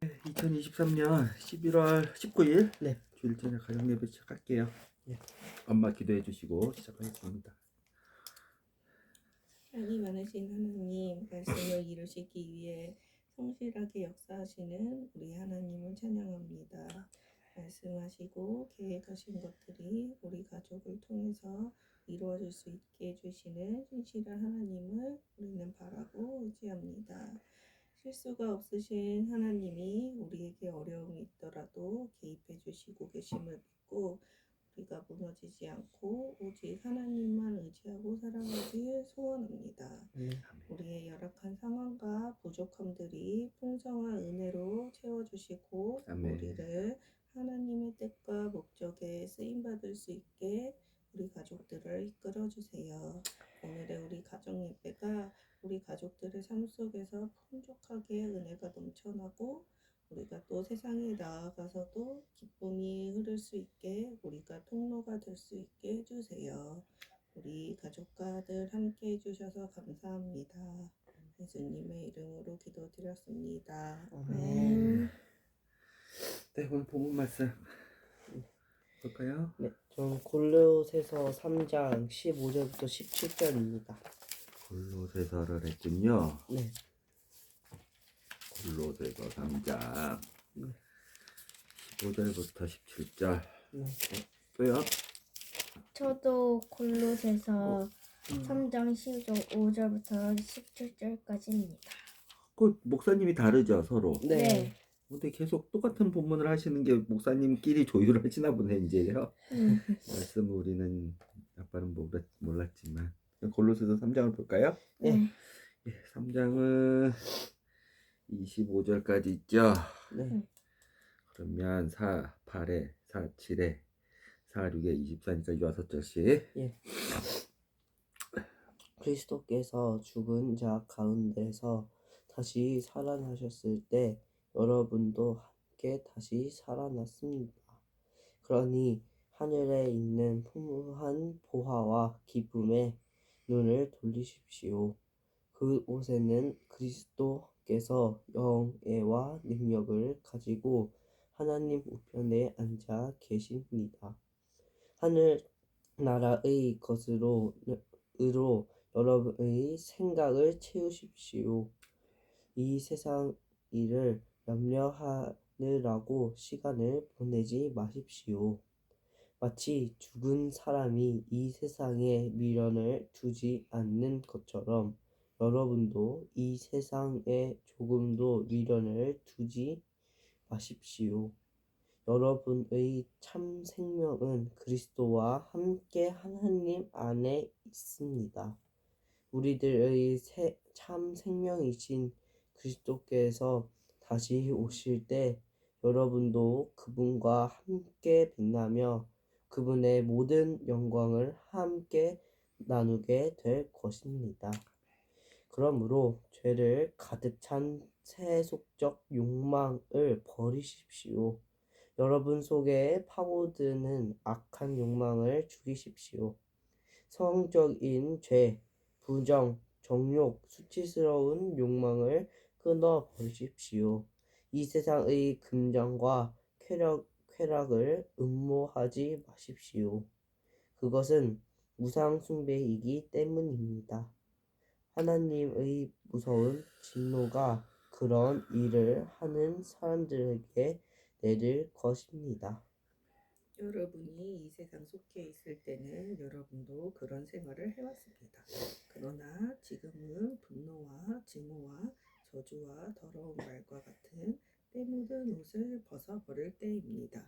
2023년 11월 19일 네. 주일 저녁 가정 예배 시작할게요. 네. 엄마 기도해 주시고 시작하겠습니다. 사랑이 많으신 하나님, 말씀을 이루시기 위해 성실하게 역사하시는 우리 하나님을 찬양합니다. 말씀하시고 계획하신 것들이 우리 가족을 통해서 이루어질 수 있게 해주시는 신실한 하나님을 우리는 바라고 의지합니다. 실수가 없으신 하나님이 우리에게 어려움이 있더라도 개입해 주시고 계심을 믿고 우리가 무너지지 않고 오직 하나님만 의지하고 살아가길 소원합니다. 우리의 열악한 상황과 부족함들이 풍성한 은혜로 채워주시고 아멘. 우리를 하나님의 뜻과 목적에 쓰임받을 수 있게 우리 가족들을 이끌어주세요. 오늘의 우리 가정 예배가 우리 가족들의 삶 속에서 풍족하게 은혜가 넘쳐나고 우리가 또 세상에 나아가서도 기쁨이 흐를 수 있게 우리가 통로가 될 수 있게 해주세요. 우리 가족과 늘 함께 해주셔서 감사합니다. 예수님의 이름으로 기도드렸습니다. 아멘. 네, 오늘 본문 말씀 볼까요? 네, 전 골로새서 3장 15절부터 17절입니다. 골로새서를 했군요. 네. 골로새서 3장 네. 15절부터 17절. 네. 또요? 저도 골로새서 3장 15절부터 17절까지입니다. 그 목사님이 다르죠, 서로. 네. 근데 계속 똑같은 본문을 하시는 게 목사님끼리 조율하시나 보네, 이제요. 말씀을 우리는 아빠는 몰랐지만. 골로새서 3장을 볼까요? 네. 예, 3장은 25절까지 있죠. 네. 그러면 4, 8에 4, 7에 4, 6에 24니까 6절씩. 예. 그리스도께서 죽은 자 가운데서 다시 살아나셨을 때 여러분도 함께 다시 살아났습니다. 그러니 하늘에 있는 풍부한 보화와 기쁨에 눈을 돌리십시오. 그곳에는 그리스도께서 영예와 능력을 가지고 하나님 우편에 앉아 계십니다. 하늘 나라의 것으로 여러분의 생각을 채우십시오. 이 세상 일을 염려하느라고 시간을 보내지 마십시오. 마치 죽은 사람이 이 세상에 미련을 두지 않는 것처럼 여러분도 이 세상에 조금도 미련을 두지 마십시오. 여러분의 참 생명은 그리스도와 함께 하나님 안에 있습니다. 우리들의 참 생명이신 그리스도께서 다시 오실 때 여러분도 그분과 함께 빛나며 그분의 모든 영광을 함께 나누게 될 것입니다. 그러므로 죄를 가득 찬 세속적 욕망을 버리십시오. 여러분 속에 파고드는 악한 욕망을 죽이십시오. 성적인 죄, 부정, 정욕, 수치스러운 욕망을 끊어 버리십시오. 이 세상의 금전과 쾌락을 음모하지 마십시오. 그것은 우상 숭배이기 때문입니다. 하나님의 무서운 진노가 그런 일을 하는 사람들에게 내릴 것입니다. 여러분이 이 세상 속해 있을 때는 여러분도 그런 생활을 해왔습니다. 그러나 지금은 분노와 증오와 저주와 더러운 말과 같은 때 묻은 옷을 벗어버릴 때입니다.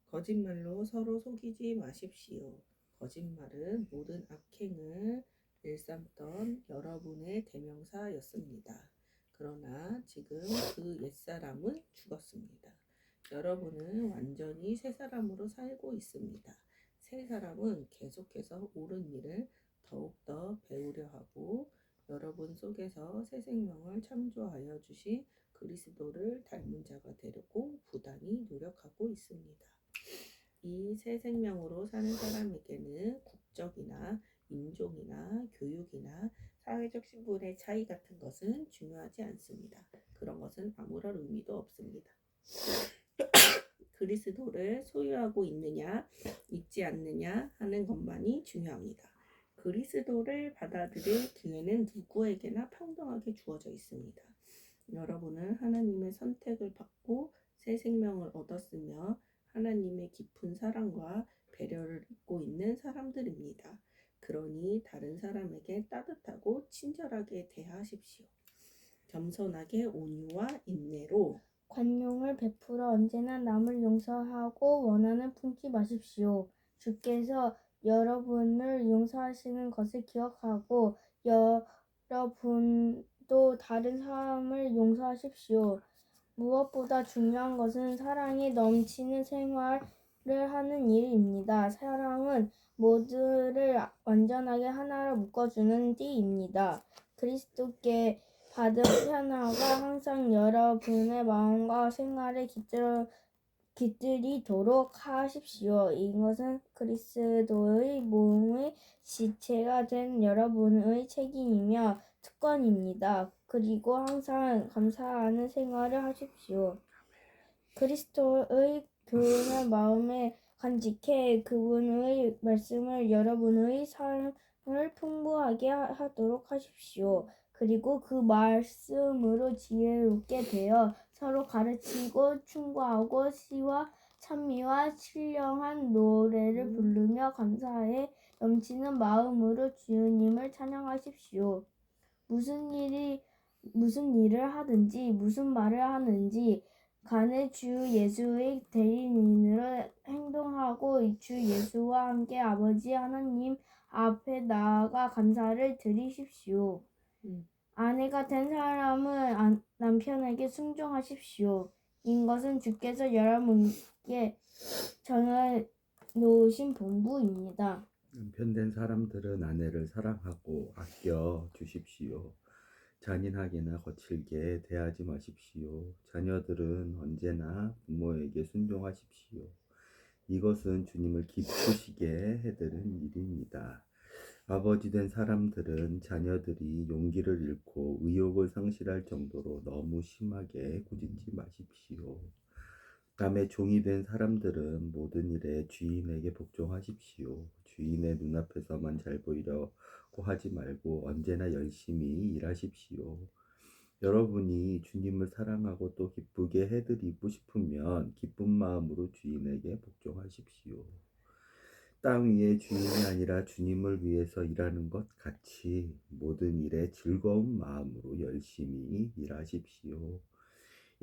거짓말로 서로 속이지 마십시오. 거짓말은 모든 악행을 일삼던 여러분의 대명사였습니다. 그러나 지금 그 옛사람은 죽었습니다. 여러분은 완전히 새 사람으로 살고 있습니다. 새 사람은 계속해서 옳은 일을 더욱더 배우려 하고 여러분 속에서 새 생명을 창조하여 주신 그리스도를 닮은 자가 되려고 부단히 노력하고 있습니다. 이 새 생명으로 사는 사람에게는 국적이나 인종이나 교육이나 사회적 신분의 차이 같은 것은 중요하지 않습니다. 그런 것은 아무런 의미도 없습니다. 그리스도를 소유하고 있느냐, 있지 않느냐 하는 것만이 중요합니다. 그리스도를 받아들일 기회는 누구에게나 평등하게 주어져 있습니다. 여러분은 하나님의 선택을 받고 새 생명을 얻었으며 하나님의 깊은 사랑과 배려를 입고 있는 사람들입니다. 그러니 다른 사람에게 따뜻하고 친절하게 대하십시오. 겸손하게 온유와 인내로 관용을 베풀어 언제나 남을 용서하고 원한을 품지 마십시오. 주께서 여러분을 용서하시는 것을 기억하고 여러분도 다른 사람을 용서하십시오. 무엇보다 중요한 것은 사랑이 넘치는 생활을 하는 일입니다. 사랑은 모두를 완전하게 하나로 묶어주는 띠입니다. 그리스도께 받은 편화가 항상 여러분의 마음과 생활에 깃들이도록 하십시오. 이것은 그리스도의 몸의 지체가 된 여러분의 책임이며 특권입니다. 그리고 항상 감사하는 생활을 하십시오. 그리스도의 교훈을 마음에 간직해 그분의 말씀을 여러분의 삶을 풍부하게 하도록 하십시오. 그리고 그 말씀으로 지혜롭게 되어 서로 가르치고 충고하고 시와 찬미와 신령한 노래를 부르며 감사에 넘치는 마음으로 주님을 찬양하십시오. 무슨 일을 하든지 무슨 말을 하는지 간에 주 예수의 대리인으로 행동하고 주 예수와 함께 아버지 하나님 앞에 나아가 감사를 드리십시오. 아내가 된 사람은 남편에게 순종하십시오. 이것은 주께서 여러분께 정해놓으신 본부입니다. 남편된 사람들은 아내를 사랑하고 아껴 주십시오. 잔인하게나 거칠게 대하지 마십시오. 자녀들은 언제나 부모에게 순종하십시오. 이것은 주님을 기쁘시게 해드린 일입니다. 아버지 된 사람들은 자녀들이 용기를 잃고 의욕을 상실할 정도로 너무 심하게 꾸짖지 마십시오. 남의 종이 된 사람들은 모든 일에 주인에게 복종하십시오. 주인의 눈앞에서만 잘 보이려고 하지 말고 언제나 열심히 일하십시오. 여러분이 주님을 사랑하고 또 기쁘게 해드리고 싶으면 기쁜 마음으로 주인에게 복종하십시오. 땅 위에 주인이 아니라 주님을 위해서 일하는 것 같이 모든 일에 즐거운 마음으로 열심히 일하십시오.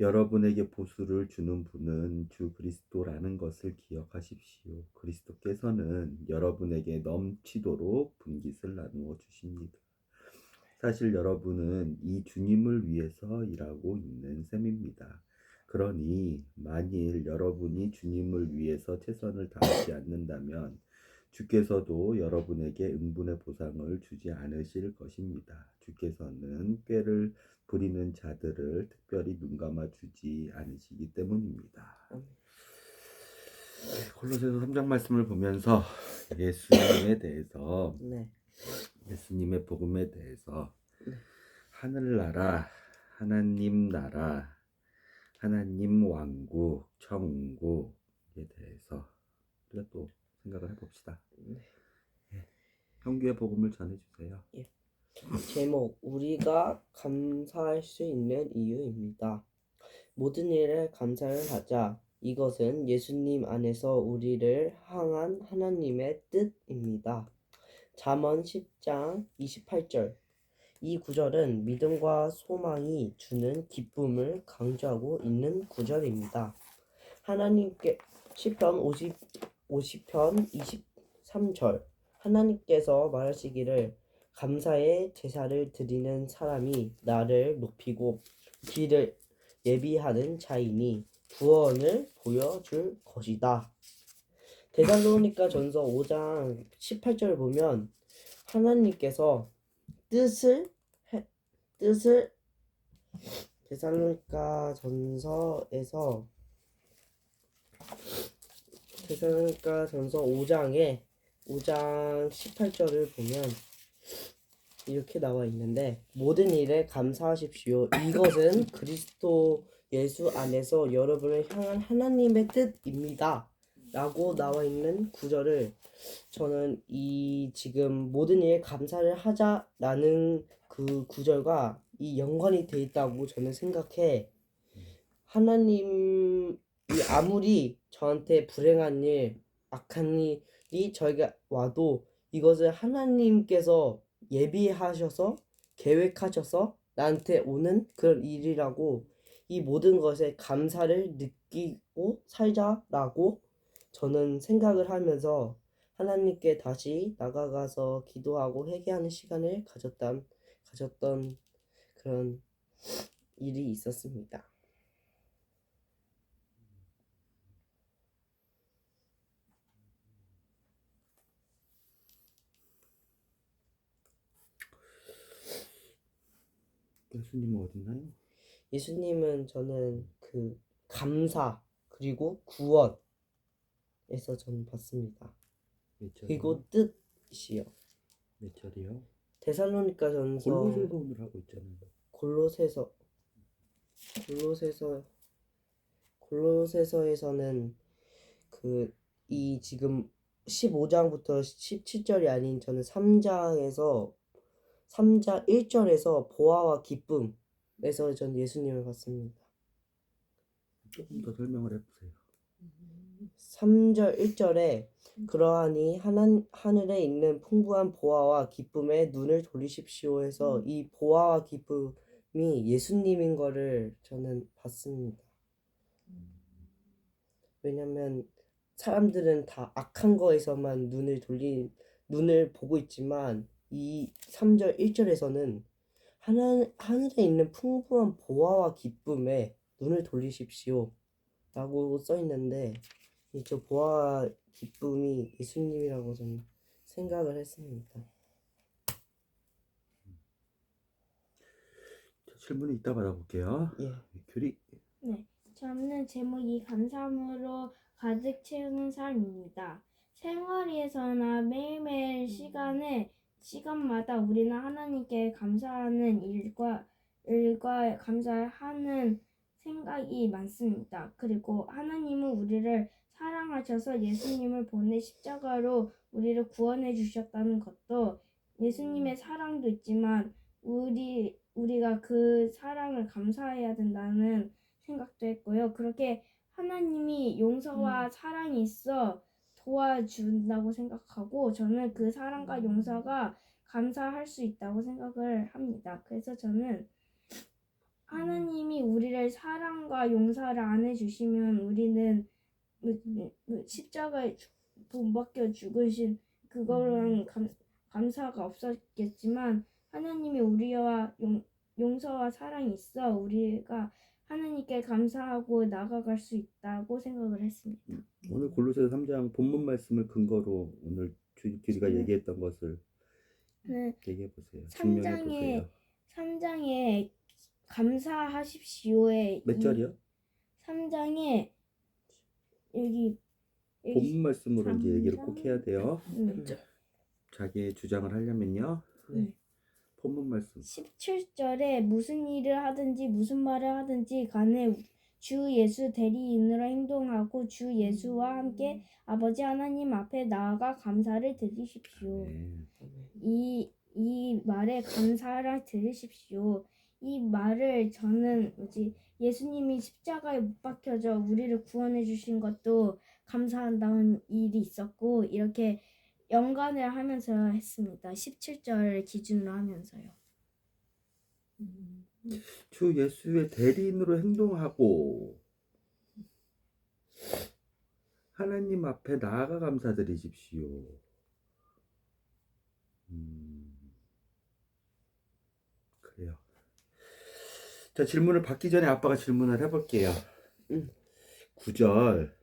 여러분에게 보수를 주는 분은 주 그리스도라는 것을 기억하십시오. 그리스도께서는 여러분에게 넘치도록 분깃을 나누어 주십니다. 사실 여러분은 이 주님을 위해서 일하고 있는 셈입니다. 그러니 만일 여러분이 주님을 위해서 최선을 다하지 않는다면 주께서도 여러분에게 응분의 보상을 주지 않으실 것입니다. 주께서는 꾀를 부리는 자들을 특별히 눈감아 주지 않으시기 때문입니다. 골로새서 3장 말씀을 보면서 예수님에 대해서 예수님의 복음에 대해서 하늘나라, 하나님 나라, 하나님 왕국, 천국에 대해서 우리가 또 생각을 해봅시다. 형규의 복음을 전해주세요. 제목, 우리가 감사할 수 있는 이유입니다. 모든 일에 감사를 하자. 이것은 예수님 안에서 우리를 향한 하나님의 뜻입니다. 잠언 10장 28절. 이 구절은 믿음과 소망이 주는 기쁨을 강조하고 있는 구절입니다. 하나님께 시편 50편 23절. 하나님께서 말하시기를 감사의 제사를 드리는 사람이 나를 높이고 길을 예비하는 자이니 구원을 보여줄 것이다. 데살로니가 전서 5장 18절을 보면 하나님께서 뜻을 데살로니가 전서 5장 18절을 보면 이렇게 나와 있는데 모든 일에 감사하십시오. 이것은 그리스도 예수 안에서 여러분을 향한 하나님의 뜻입니다. 라고 나와 있는 구절을 저는 이 지금 모든 일에 감사를 하자라는 그 구절과 이 연관이 돼 있다고 저는 생각해. 하나님이 아무리 저한테 불행한 일, 악한 일이 저에게 와도 이것을 하나님께서 예비하셔서 계획하셔서 나한테 오는 그런 일이라고 이 모든 것에 감사를 느끼고 살자라고 저는 생각을 하면서 하나님께 다시 나가가서 기도하고 회개하는 시간을 가졌던 그런 일이 있었습니다. 예수님은 어딨나요? 예수님은 저는 그 감사 그리고 구원에서 저는 봤습니다. 몇 절이요? 그리고 뜻이요. 몇 절이요? 데살로니가전서 골로새서 오늘 하고 있잖아요. 골로새서에서는 그 이 지금 15장부터 17절이 아닌 저는 3장 1절에서 보아와 기쁨에서 전 예수님을 봤습니다. 조금 더 설명을 해보세요. 3절 1절에 그러하니 하늘에 있는 풍부한 보아와 기쁨에 눈을 돌리십시오 해서 이 보아와 기쁨이 예수님인 거를 저는 봤습니다. 왜냐면 사람들은 다 악한 거에서만 눈을 보고 있지만 이 3절 1절에서는 하늘에 있는 풍부한 보아와 기쁨에 눈을 돌리십시오 라고 써 있는데 저 보아와 기쁨이 예수님이라고 저는 생각을 했습니다. 질문이 이따 받아볼게요. 예. 규리. 네, 저는 제목이 감사함으로 가득 채우는 삶입니다. 생활에서나 매일매일 시간마다 우리는 하나님께 감사하는 일과 감사하는 생각이 많습니다. 그리고 하나님은 우리를 사랑하셔서 예수님을 보내 십자가로 우리를 구원해 주셨다는 것도 예수님의 사랑도 있지만 우리가 그 사랑을 감사해야 된다는 생각도 했고요. 그렇게 하나님이 용서와 사랑이 있어 도와준다고 생각하고 저는 그 사랑과 용서가 감사할 수 있다고 생각을 합니다. 그래서 저는 하나님이 우리를 사랑과 용서를 안 해주시면 우리는 십자가에 못 박혀 죽으신 그거랑 감사가 없었겠지만 하나님이 우리와 용서와 사랑이 있어 우리가 하나님께 감사하고 나아갈 수 있다고 생각을 했습니다. 오늘 골로새서 3장 본문 말씀을 근거로 오늘 규리가 얘기했던 것을 네. 얘기해 보세요. 증명해 보세요. 3장에 감사하십시오에 몇 절이요? 3장에 여기 본문 말씀으로 이제 얘기를 꼭 해야 돼요. 음, 자기의 주장을 하려면요. 네. 본문 말씀. 17절에 무슨 일을 하든지 무슨 말을 하든지 간에 주 예수 대리인으로 행동하고 주 예수와 함께 아버지 하나님 앞에 나아가 감사를 드리십시오. 네. 이 말에 감사를 드리십시오. 이 말을 저는 예수님이 십자가에 못 박혀져 우리를 구원해 주신 것도 감사한다는 일이 있었고 이렇게 연관을 하면서 했습니다. 17절 기준으로 하면서요. 주 예수의 대리인으로 행동하고 하나님 앞에 나아가 감사드리십시오. 그래요. 자, 질문을 받기 전에 아빠가 질문을 해볼게요. 9절.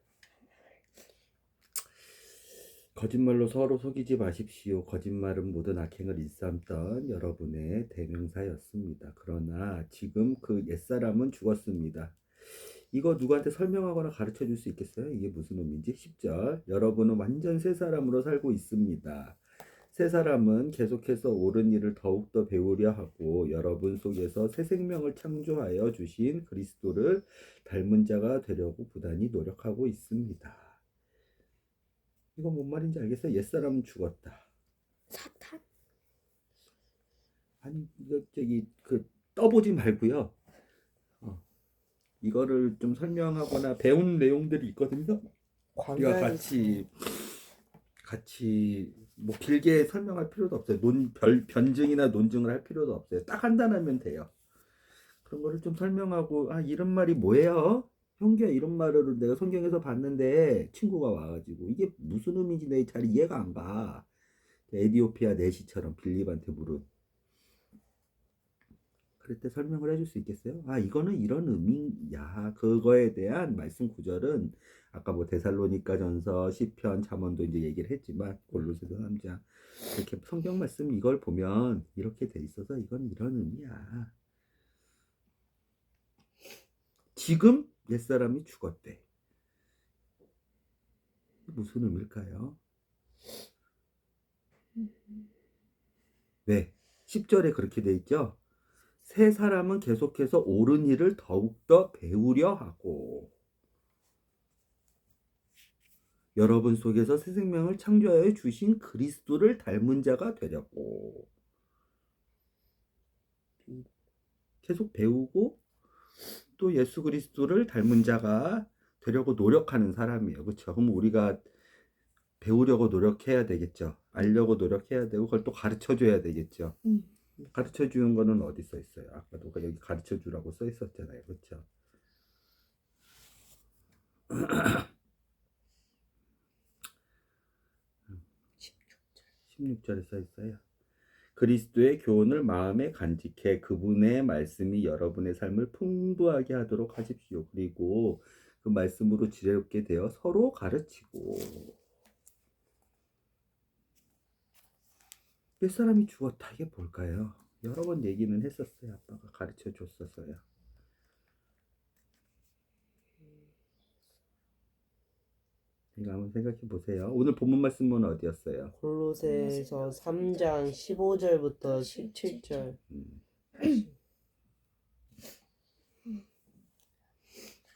거짓말로 서로 속이지 마십시오. 거짓말은 모든 악행을 일삼던 여러분의 대명사였습니다. 그러나 지금 그 옛사람은 죽었습니다. 이거 누구한테 설명하거나 가르쳐 줄 수 있겠어요? 이게 무슨 의미인지? 10절. 여러분은 완전 새 사람으로 살고 있습니다. 새 사람은 계속해서 옳은 일을 더욱더 배우려 하고 여러분 속에서 새 생명을 창조하여 주신 그리스도를 닮은 자가 되려고 부단히 노력하고 있습니다. 이거 뭔 말인지 알겠어요? 옛사람은 죽었다. 사탄? 아니 이거 저기 떠보지 말고요. 이거를 좀 설명하거나 배운 내용들이 있거든요. 우리가 같이 뭐 길게 설명할 필요도 없어요. 변증이나 논증을 할 필요도 없어요. 딱 한 단어면 돼요. 그런 거를 좀 설명하고, 아 이런 말이 뭐예요? 형규야, 이런 말을 내가 성경에서 봤는데 친구가 와가지고 이게 무슨 의미인지 내가 잘 이해가 안 가. 에디오피아 내시처럼 빌립한테 물은. 그럴 때 설명을 해줄 수 있겠어요? 아 이거는 이런 의미야. 그거에 대한 말씀 구절은 아까 뭐 데살로니가전서, 시편, 잠언도 이제 얘기를 했지만 골로새서 3장 이렇게 성경 말씀 이걸 보면 이렇게 돼 있어서 이건 이런 의미야. 지금 옛사람이 죽었대. 무슨 의미일까요? 네, 10절에 그렇게 돼 있죠. 새 사람은 계속해서 옳은 일을 더욱더 배우려 하고 여러분 속에서 새 생명을 창조하여 주신 그리스도를 닮은 자가 되려고 계속 배우고 또 예수 그리스도를 닮은 자가 되려고 노력하는 사람이에요. 그렇죠? 그럼 우리가 배우려고 노력해야 되겠죠. 알려고 노력해야 되고 그걸 또 가르쳐 줘야 되겠죠. 가르쳐 주는 거는 어디 써 있어요? 아까도 여기 가르쳐 주라고 써 있었잖아요. 그렇죠? 16절에 써 있어요. 그리스도의 교훈을 마음에 간직해 그분의 말씀이 여러분의 삶을 풍부하게 하도록 하십시오. 그리고 그 말씀으로 지혜롭게 되어 서로 가르치고. 옛사람이 죽었다. 이게 뭘까요? 여러 번 얘기는 했었어요. 아빠가 가르쳐 줬었어요. 이거 한번 생각해 보세요. 오늘 본문 말씀은 어디였어요? 골로새서 3장 15절부터 17절.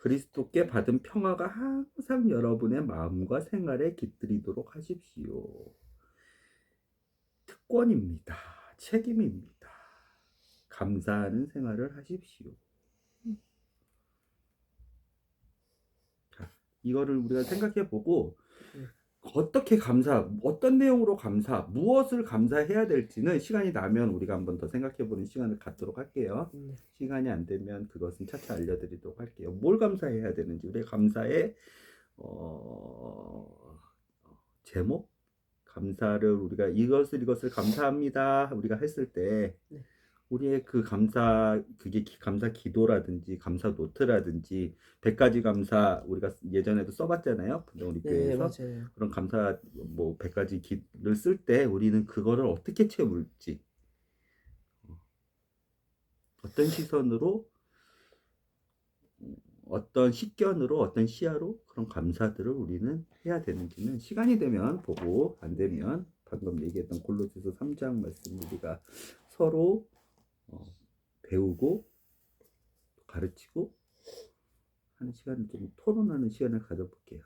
그리스도께 받은 평화가 항상 여러분의 마음과 생활에 깃들이도록 하십시오. 특권입니다. 책임입니다. 감사하는 생활을 하십시오. 자, 이거를 우리가 생각해 보고 어떻게 어떤 내용으로 무엇을 감사해야 될지는 시간이 나면 우리가 한번 더 생각해 보는 시간을 갖도록 할게요. 시간이 안 되면 그것은 차차 알려드리도록 할게요. 뭘 감사해야 되는지, 우리의 감사의 제목? 감사를 우리가 이것을 감사합니다. 우리가 했을 때 우리의 그 그게 감사 기도라든지 감사 노트라든지 100가지 감사 우리가 예전에도 써봤잖아요. 우리 네, 교회에서 맞아요. 그런 감사 뭐 100가지 기를 쓸 때 우리는 그거를 어떻게 채울지, 어떤 시선으로, 어떤 식견으로, 어떤 시야로 그런 감사들을 우리는 해야 되는지는 시간이 되면 보고, 안 되면 방금 얘기했던 골로새서 3장 말씀 우리가 서로 배우고 가르치고 하는 시간을 좀 토론하는 시간을 가져볼게요.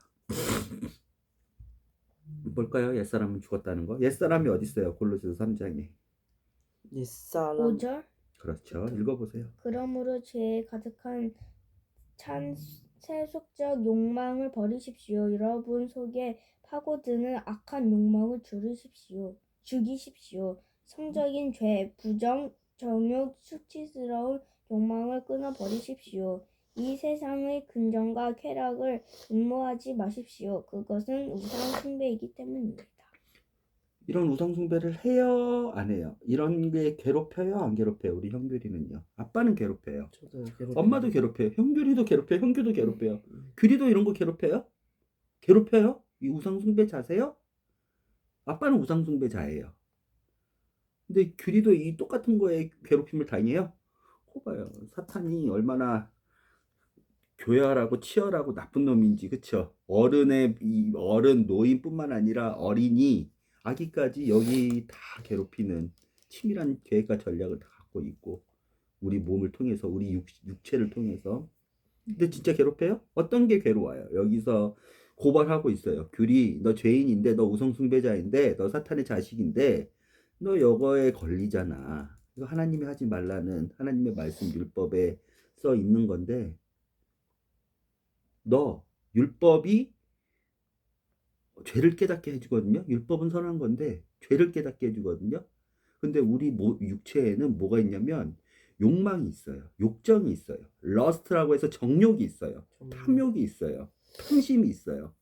뭘까요? 옛사람은 죽었다는 거. 옛사람이 어디 있어요? 골로새서 3장에. 옛사람 5절? 그렇죠. 읽어보세요. 그러므로 죄에 가득한 세속적 욕망을 버리십시오. 여러분 속에 파고드는 악한 욕망을 죽이십시오. 성적인 죄, 부정, 정욕, 수치스러운 욕망을 끊어 버리십시오. 이 세상의 긍정과 쾌락을 음모하지 마십시오. 그것은 우상 숭배이기 때문입니다. 이런 우상 숭배를 해요? 안 해요? 이런 게 괴롭혀요? 안 괴롭혀요? 우리 형규리는요. 아빠는 괴롭혀요. 저도 괴롭혀요. 엄마도 괴롭혀요. 형규리도 괴롭혀요. 형규도 괴롭혀요. 규리도 이런 거 괴롭혀요? 괴롭혀요? 이 우상 숭배자세요? 아빠는 우상 숭배자예요. 근데 규리도 이 똑같은 거에 괴롭힘을 당해요? 봐요. 사탄이 얼마나 교활하고 치열하고 나쁜 놈인지, 그쵸? 어른 노인뿐만 아니라 어린이, 아기까지 여기 다 괴롭히는 치밀한 계획과 전략을 다 갖고 있고 우리 몸을 통해서 우리 육체를 통해서 근데 진짜 괴롭혀요? 어떤 게 괴로워요? 여기서 고발하고 있어요. 귤이 너 죄인인데 너 우상숭배자인데 너 사탄의 자식인데 너 여거에 걸리잖아. 이거 하나님이 하지 말라는 하나님의 말씀 율법에 써 있는 건데 너 율법이 죄를 깨닫게 해주거든요. 율법은 선한 건데 죄를 깨닫게 해주거든요. 근데 우리 육체에는 뭐가 있냐면 욕망이 있어요. 욕정이 있어요. 러스트라고 해서 정욕이 있어요. 탐욕이 있어요. 탐심이 있어요.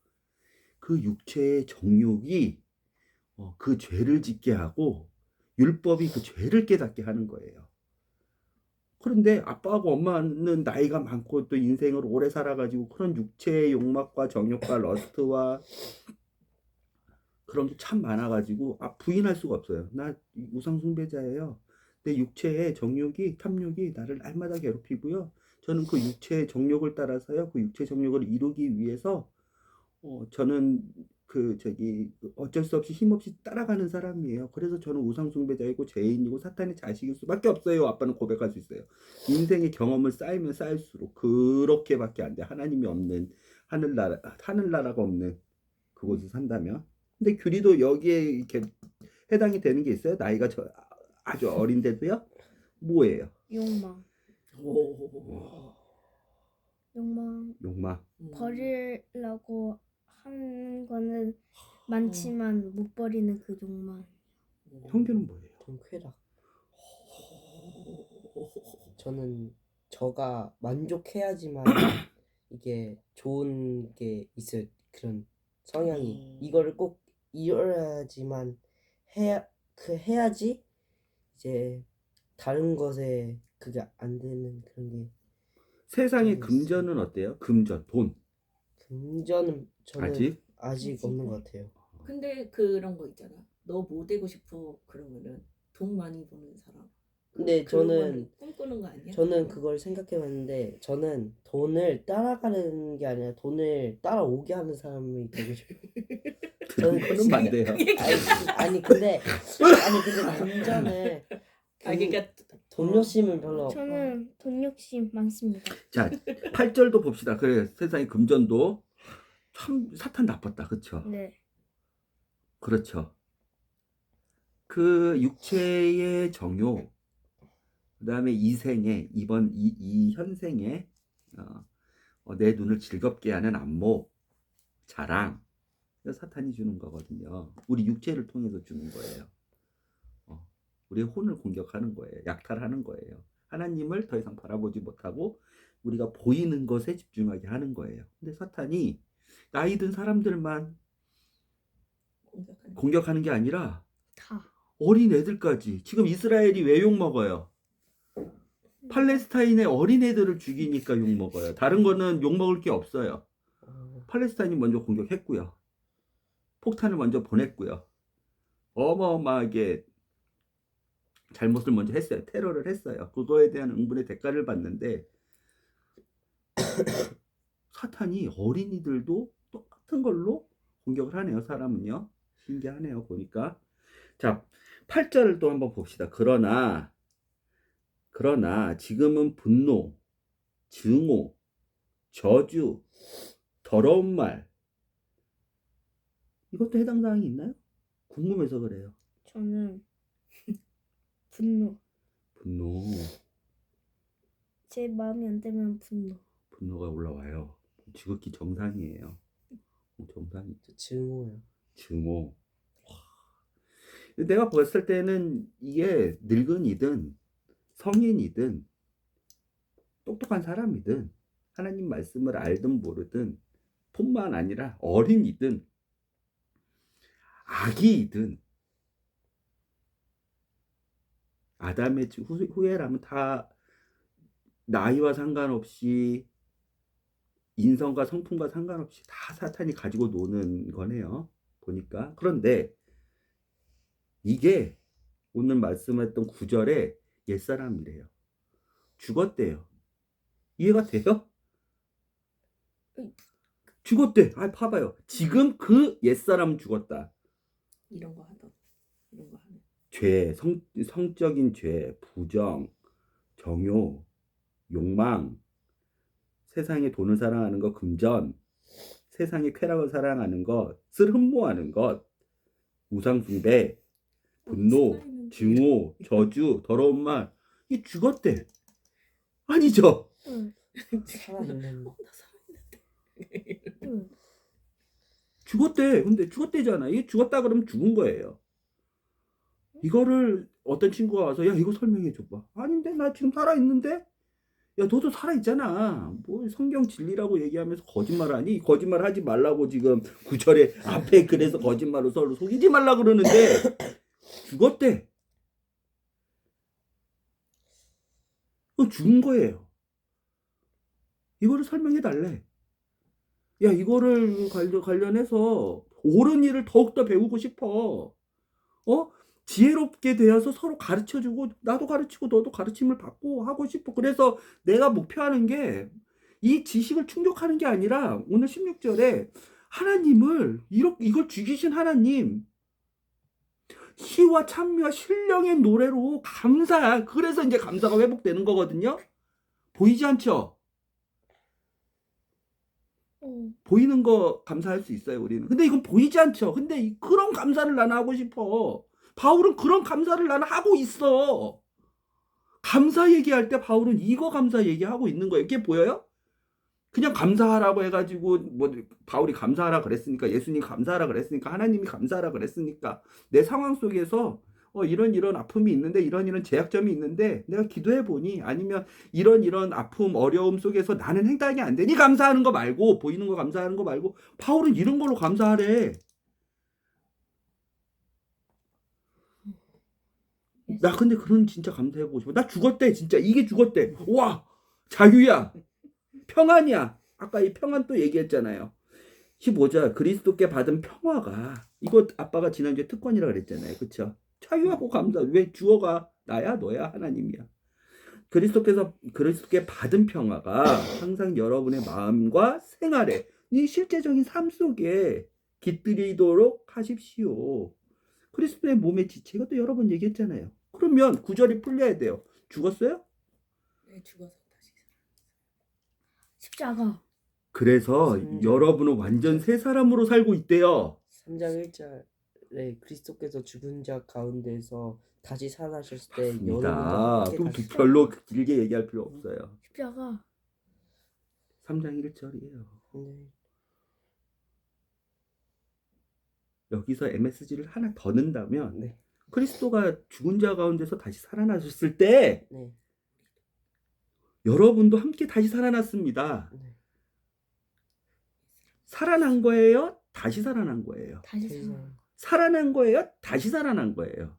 그 육체의 정욕이 그 죄를 짓게 하고 율법이 그 죄를 깨닫게 하는 거예요. 그런데 아빠하고 엄마는 나이가 많고 또 인생을 오래 살아가지고 그런 육체의 욕망과 정욕과 러스트와 그런 게 참 많아가지고 부인할 수가 없어요. 나 우상숭배자예요. 내 육체의 정욕이 탐욕이 나를 날마다 괴롭히고요. 저는 그 육체의 정욕을 따라서요. 그 육체의 정욕을 이루기 위해서 저는 어쩔 수 없이 힘없이 따라가는 사람이에요. 그래서 저는 우상숭배자이고 죄인이고 사탄의 자식일 수밖에 없어요. 아빠는 고백할 수 있어요. 인생의 경험을 쌓이면 쌓일수록 그렇게밖에 안 돼. 하나님이 없는 하늘나라가 없는 그곳에 산다면. 근데 규리도 여기에 이렇게 해당이 되는 게 있어요? 나이가 아주 어린데도요? 뭐예요? 욕망. 오. 욕망. 욕망. 버리려고 하는 거는 많지만 못 버리는 그 욕망. 형규는 뭐예요? 전 쾌락. 저는 저가 만족해야지만 이게 좋은 게 있을 그런 성향이 이거를 꼭 이뤄야지만 해야지 이제 다른 것에 그게 안 되는 그런 게 세상의 좀 금전은 어때요? 금전, 돈. 금전은 저는 아직? 아직 없는 것 같아요. 근데 그런 거 있잖아. 너 뭐 되고 싶어? 그러면은 돈 많이 버는 사람. 근데 그런 저는 거는 꿈꾸는 거 아니야? 저는 그걸 생각해봤는데 저는 돈을 따라가는 게 아니라 돈을 따라오게 하는 사람이 되고 싶어요. 그런 거는 반대요. 아니 근데 금전을 그러니까 돈 욕심은 별로 저는 돈 욕심 많습니다. 자, 8절도 봅시다. 그래, 세상의 금전도 참 사탄 나빴다. 그렇죠? 네. 그렇죠. 그 육체의 정욕, 그다음에 이 현생에 내 눈을 즐겁게 하는 안목, 자랑, 이거 사탄이 주는 거거든요. 우리 육체를 통해서 주는 거예요. 우리의 혼을 공격하는 거예요. 약탈하는 거예요. 하나님을 더 이상 바라보지 못하고 우리가 보이는 것에 집중하게 하는 거예요. 근데 사탄이 나이 든 사람들만 공격하는 게 아니라 다. 어린 애들까지. 지금 이스라엘이 왜 욕먹어요? 팔레스타인의 어린 애들을 죽이니까 욕먹어요. 다른 거는 욕먹을 게 없어요. 팔레스타인이 먼저 공격했고요. 폭탄을 먼저 보냈고요. 어마어마하게 잘못을 먼저 했어요. 테러를 했어요. 그거에 대한 응분의 대가를 받는데 사탄이 어린이들도 똑같은 걸로 공격을 하네요. 사람은요. 신기하네요. 보니까. 자, 8절을 또 한번 봅시다. 그러나 지금은 분노, 증오, 저주, 더러운 말 이것도 해당 사항이 있나요? 궁금해서 그래요. 저는 분노. 제 마음이 안 되면 분노가 올라와요. 지극히 정상이에요. 정상이죠. 증오. 내가 봤을 때는 이게 늙은이든 성인이든 똑똑한 사람이든 하나님 말씀을 알든 모르든 뿐만 아니라 어린이든 아기이든 아담의 후예라면 다 나이와 상관없이 인성과 성품과 상관없이 다 사탄이 가지고 노는 거네요. 보니까. 그런데 이게 오늘 말씀했던 9절에 옛사람이래요. 죽었대요. 이해가 돼요? 죽었대. 봐봐요. 지금 그 옛사람은 죽었다. 이런 거 하던 이런 거 하는. 죄, 성적인 죄, 부정, 정욕, 욕망, 세상의 돈을 사랑하는 것, 금전, 세상의 쾌락을 사랑하는 것을 흠모하는 것, 우상숭배, 분노, 증오, 저주, 더러운 말, 이게 죽었대. 아니죠? 응. 살아있는 나 살아있는데. 응. 죽었대. 근데 죽었대잖아. 이게 죽었다 그러면 죽은 거예요. 이거를 어떤 친구가 와서 야 이거 설명해 줘봐. 아닌데 나 지금 살아있는데? 야 너도 살아있잖아. 뭐 성경 진리라고 얘기하면서 거짓말하니? 거짓말 하지 말라고 지금 구절에 앞에 그래서 거짓말로 서로 속이지 말라 그러는데 죽었대. 죽은 거예요. 이거를 설명해 달래. 야 이거를 관련해서 옳은 일을 더욱더 배우고 싶어. 지혜롭게 되어서 서로 가르쳐주고 나도 가르치고 너도 가르침을 받고 하고 싶어. 그래서 내가 목표하는 게 이 지식을 충족하는 게 아니라 오늘 16절에 하나님을 이걸 죽이신 하나님 희와 찬미와 신령의 노래로 감사. 그래서 이제 감사가 회복되는 거거든요. 보이지 않죠? 응. 보이는 거 감사할 수 있어요 우리는. 근데 이건 보이지 않죠. 근데 그런 감사를 나는 하고 싶어. 바울은 그런 감사를 나는 하고 있어. 감사 얘기할 때 바울은 이거 감사 얘기하고 있는 거예요. 이게 보여요? 그냥 감사하라고 해가지고 뭐 바울이 감사하라 그랬으니까 예수님 감사하라 그랬으니까 하나님이 감사하라 그랬으니까 내 상황 속에서 이런 아픔이 있는데 이런 제약점이 있는데 내가 기도해 보니 아니면 이런 아픔 어려움 속에서 나는 행동이 안 되니 감사하는 거 말고 보이는 거 감사하는 거 말고 바울은 이런 걸로 감사하래. 나 근데 그런 진짜 감사해보고 싶어. 나 죽었대 진짜. 이게 죽었대. 와 자유야 평안이야. 아까 이 평안 또 얘기했잖아요. 15절 그리스도께 받은 평화가 이거 아빠가 지난주에 특권이라 그랬잖아요. 그쵸? 자유하고 감사. 왜 주어가 나야 너야 하나님이야. 그리스도께 받은 평화가 항상 여러분의 마음과 생활에 이 실제적인 삶 속에 깃들이도록 하십시오. 그리스도의 몸의 지체 이것도 여러 번 얘기했잖아요. 그러면 구절이 풀려야 돼요. 죽었어요? 네, 죽어서 다시 십자가. 그래서 여러분은 완전 새 사람으로 살고 있대요. 3장 1절에 그리스도께서 죽은 자 가운데서 다시 살아나셨을 때 입니다. 여러분도 함께 좀 다시 별로 길게 얘기할 필요 없어요. 십자가. 3장 1절이에요. 네. 여기서 MSG를 하나 더 넣는다면 네. 그리스도가 죽은 자 가운데서 다시 살아나셨을 때 네. 여러분도 함께 다시 살아났습니다. 네. 살아난 거예요? 다시 살아난 거예요? 다시 다시 살아. 살아. 살아난 거예요? 다시 살아난 거예요?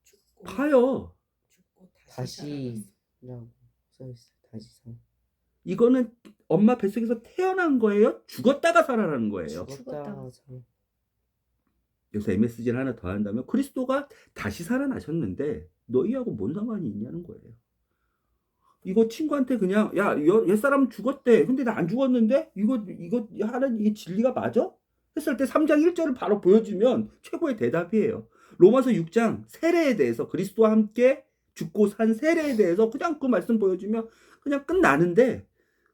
죽고 봐요. 죽고 다시 라고 써있어요. 다시 살아. 이거는 엄마 뱃속에서 태어난 거예요? 죽었다가 살아나는 거예요? 죽었다가 죽었다가. 살아. 여기서 MSG를 하나 더 한다면 그리스도가 다시 살아나셨는데 너희하고 뭔 상관이 있냐는 거예요. 이거 친구한테 그냥 야 옛사람 죽었대. 근데 나 안 죽었는데 이거 하는 이게 진리가 맞아? 했을 때 3장 1절을 바로 보여주면 최고의 대답이에요. 로마서 6장 세례에 대해서 그리스도와 함께 죽고 산 세례에 대해서 그냥 그 말씀 보여주면 그냥 끝나는데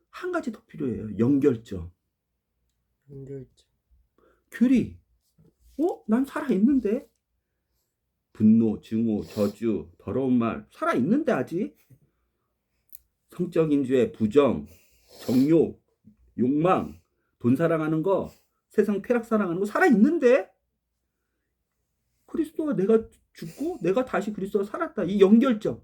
한 가지 더 필요해요. 연결점. 연결점. 교리. 난 살아있는데? 분노, 증오, 저주, 더러운 말 살아있는데 아직? 성적인 죄, 부정, 정욕, 욕망, 돈 사랑하는 거, 세상 쾌락 사랑하는 거 살아있는데? 그리스도가 내가 죽고 내가 다시 그리스도가 살았다. 이 연결점.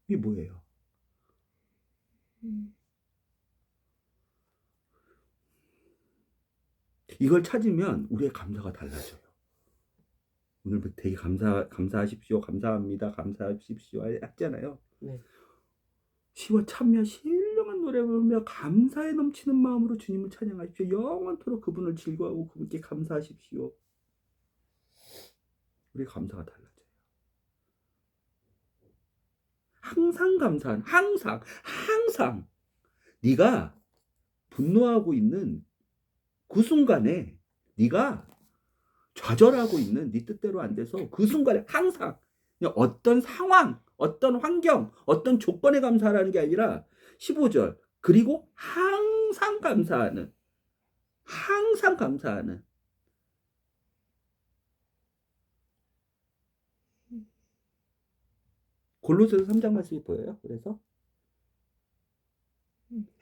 이게 뭐예요? 이걸 찾으면 우리의 감사가 달라져요. 오늘 되게 감사하십시오. 감사합니다. 감사하십시오. 했잖아요. 네. 시와 참며 신령한 노래 부르며 감사에 넘치는 마음으로 주님을 찬양하십시오. 영원토록 그분을 즐거워하고 그분께 감사하십시오. 우리 감사가 달라져요. 항상 감사한 항상 네가 분노하고 있는 그 순간에 네가 좌절하고 있는 네 뜻대로 안 돼서 그 순간에 항상 그냥 어떤 상황, 어떤 환경, 어떤 조건에 감사하는 게 아니라 15절 그리고 항상 감사하는 항상 감사하는 골로새서 3장 말씀이 보여요. 그래서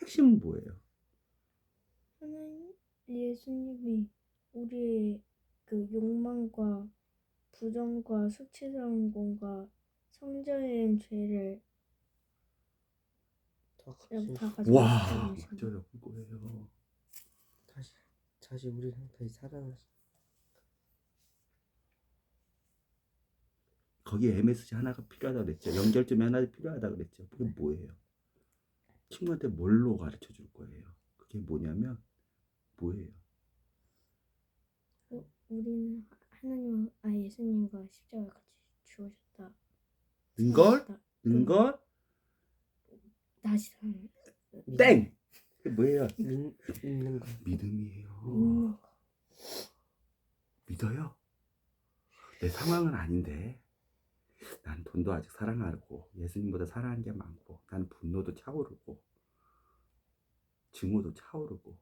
핵심은 뭐예요? 하나님, 예수님이 우리의 그 욕망과 부정과 수치스러운 것과 성전의 죄를 더 이렇게 다 값진 와, 가지고 있습니다. 맞아요. 그거예요. 다시 우리랑 다시 살아나시. 거기에 MSG 하나가 필요하다고 그랬죠. 연결점이 하나 필요하다고 그랬죠. 그게 뭐예요? 친구한테 뭘로 가르쳐 줄 거예요? 그게 뭐냐면 뭐예요? 우리는 하나님, 예수님과 십자가 같이 죽으셨다. 걸? 살아났다. 걸? 다시 사는 땡! 그게 뭐예요? 믿는 거. 믿음이에요. 믿는 거. 믿어요? 내 상황은 아닌데 난 돈도 아직 사랑하고 예수님보다 사랑하는 게 많고 난 분노도 차오르고 증오도 차오르고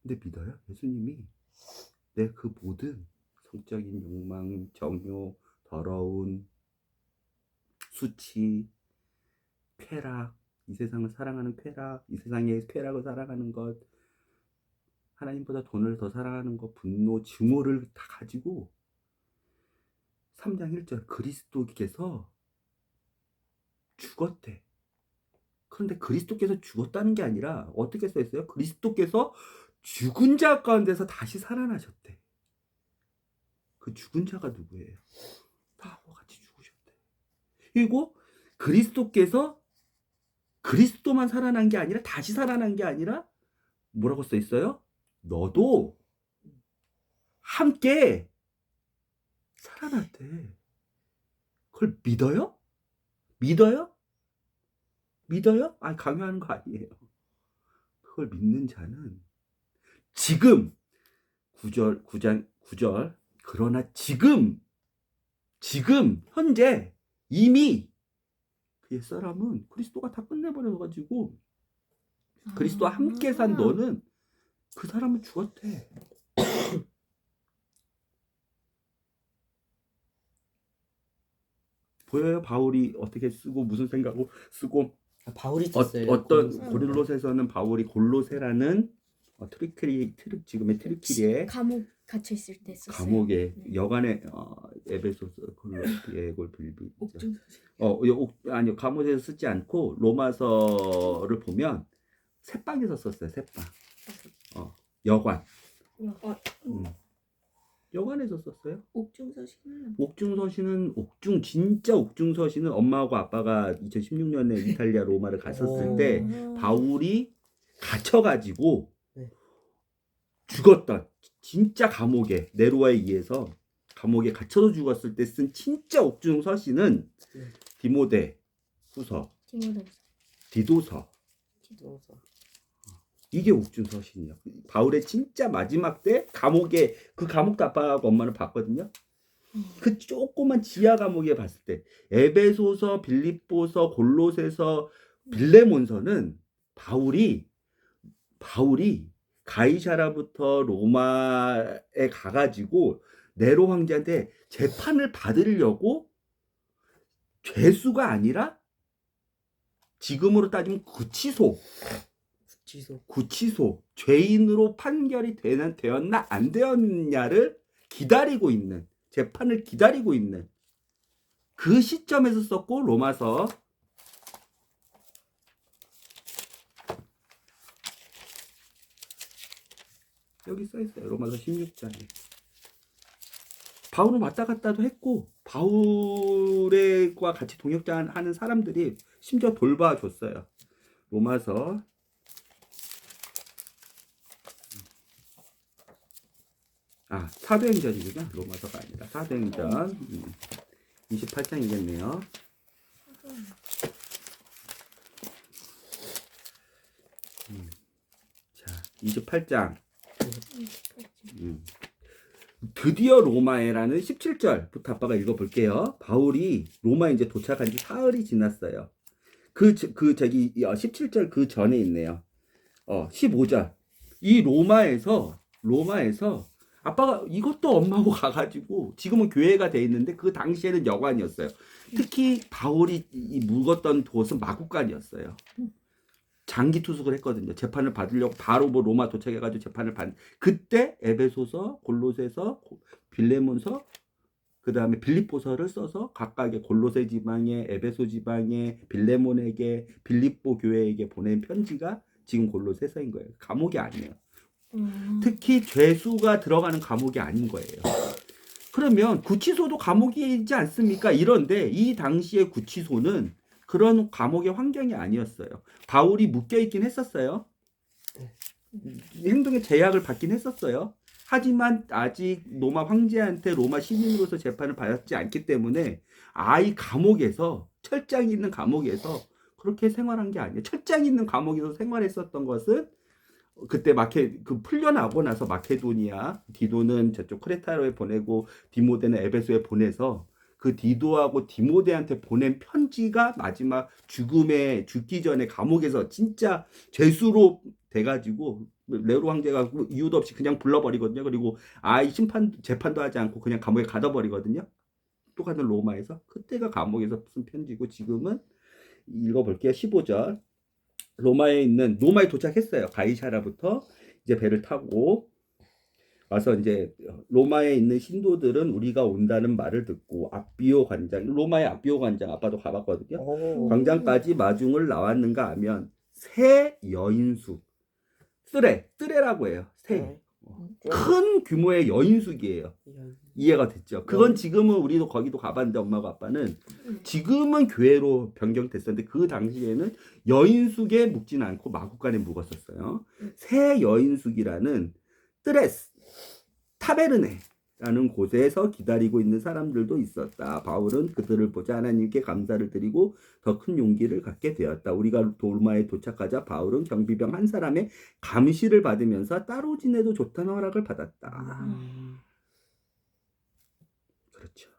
근데 믿어요? 예수님이 내 그 모든 성적인 욕망, 정욕, 더러운 수치, 쾌락, 이 세상을 사랑하는 쾌락, 이 세상의 쾌락을 사랑하는 것, 하나님보다 돈을 더 사랑하는 것, 분노, 증오를 다 가지고 3장 1절 그리스도께서 죽었대. 그런데 그리스도께서 죽었다는 게 아니라 어떻게 써 있어요? 그리스도께서 죽은 자 가운데서 다시 살아나셨대. 그 죽은 자가 누구예요? 나하고 같이 죽으셨대. 그리고 그리스도께서 그리스도만 살아난 게 아니라 다시 살아난 게 아니라 뭐라고 써 있어요? 너도 함께 살아났대. 그걸 믿어요? 믿어요? 믿어요? 아니 강요하는 거 아니에요. 그걸 믿는 자는 지금 9장 9절 그러나 지금 현재 이미 그 옛사람은 그리스도가 다 끝내버려가지고 그리스도와 함께 산 너는 그 사람은 죽었대. 보여요? 바울이 어떻게 쓰고 무슨 생각으로 쓰고 바울이 썼어요. 어떤 골로새. 고릴로새서는 바울이 골로새라는 지금의 트리키리의 감옥 갇혀 있을 때 썼어요. 감옥에 네. 여간의 에베소서 골로새 빌비 옥중서신. 아니요 감옥에서 쓰지 않고 로마서를 보면 새방에서 썼어요. 새방 여관 여관에서 썼어요. 옥중서신은 진짜 옥중서신은 엄마하고 아빠가 2016년에 이탈리아 로마를 갔었을 때 바울이 갇혀가지고 네. 죽었던 진짜 감옥에 네로에 의해서 감옥에 갇혀서 죽었을 때 쓴 진짜 옥중서신은 네. 디모데 후서, 디도서 이게 옥중서신이야. 바울의 진짜 마지막 때 감옥에 그 감옥도 아빠하고 엄마는 봤거든요. 그 조그만 지하 감옥에 봤을 때 에베소서, 빌립보서, 골로새서, 빌레몬서는 바울이 가이사라부터 로마에 가가지고 네로 황제한테 재판을 받으려고 죄수가 아니라 지금으로 따지면 구치소 죄인으로 판결이 되었나 안 되었냐를 기다리고 있는 재판을 기다리고 있는 그 시점에서 썼고 로마서 여기 써 있어요. 로마서 16장에 바울은 왔다 갔다도 했고 바울과 같이 동역자하는 사람들이 심지어 돌봐줬어요. 로마서 사도행전이구나. 로마서가 아니라 사도행전 28장이겠네요. 28장. 드디어 로마에라는 17절부터 아빠가 읽어볼게요. 바울이 로마에 이제 도착한 지 사흘이 지났어요. 17절 그 전에 있네요. 15절. 이 로마에서 아빠가 이것도 엄마하고 가가지고 지금은 교회가 돼 있는데 그 당시에는 여관이었어요. 특히 바울이 묵었던 곳은 마구간이었어요. 장기 투숙을 했거든요. 재판을 받으려고 바로 뭐 로마 도착해가지고 재판을 그때 에베소서, 골로새서, 빌레몬서, 그 다음에 빌립보서를 써서 각각의 골로새 지방에, 에베소 지방에, 빌레몬에게, 빌립보 교회에게 보낸 편지가 지금 골로새서인 거예요. 감옥이 아니에요. 특히 죄수가 들어가는 감옥이 아닌 거예요. 그러면 구치소도 감옥이지 않습니까? 이런데 이 당시의 구치소는 그런 감옥의 환경이 아니었어요. 바울이 묶여있긴 했었어요. 행동의 제약을 받긴 했었어요. 하지만 아직 로마 황제한테 로마 시민으로서 재판을 받았지 않기 때문에 아이 감옥에서, 철장이 있는 감옥에서 그렇게 생활한 게 아니에요. 철장이 있는 감옥에서 생활했었던 것은 그때 풀려나고 나서 마케도니아, 디도는 저쪽 크레타로에 보내고 디모데는 에베소에 보내서 그 디도하고 디모데한테 보낸 편지가 마지막 죽기 전에 감옥에서 진짜 죄수로 돼가지고 네로 황제가 이유도 없이 그냥 불러버리거든요. 그리고 아이 재판도 하지 않고 그냥 감옥에 가둬버리거든요. 똑같은 로마에서. 그때가 감옥에서 쓴 편지고 지금은 읽어볼게요. 15절. 로마에 도착했어요. 가이사라부터 이제 배를 타고 와서 이제 로마에 있는 신도들은 우리가 온다는 말을 듣고 로마의 압비오 관장 아빠도 가봤거든요. 광장까지 마중을 나왔는가 하면 새 여인숙, 쓰레라고 해요. 큰 규모의 여인숙이에요. 이해가 됐죠? 그건 지금은 우리도 거기도 가봤는데 엄마가 아빠는 지금은 교회로 변경됐었는데 그 당시에는 여인숙에 묵지는 않고 마구간에 묵었었어요. 새 여인숙이라는 타베르네라는 곳에서 기다리고 있는 사람들도 있었다. 바울은 그들을 보자 하나님께 감사를 드리고 더 큰 용기를 갖게 되었다. 우리가 로마에 도착하자 바울은 경비병 한 사람의 감시를 받으면서 따로 지내도 좋다는 허락을 받았다. 그렇죠.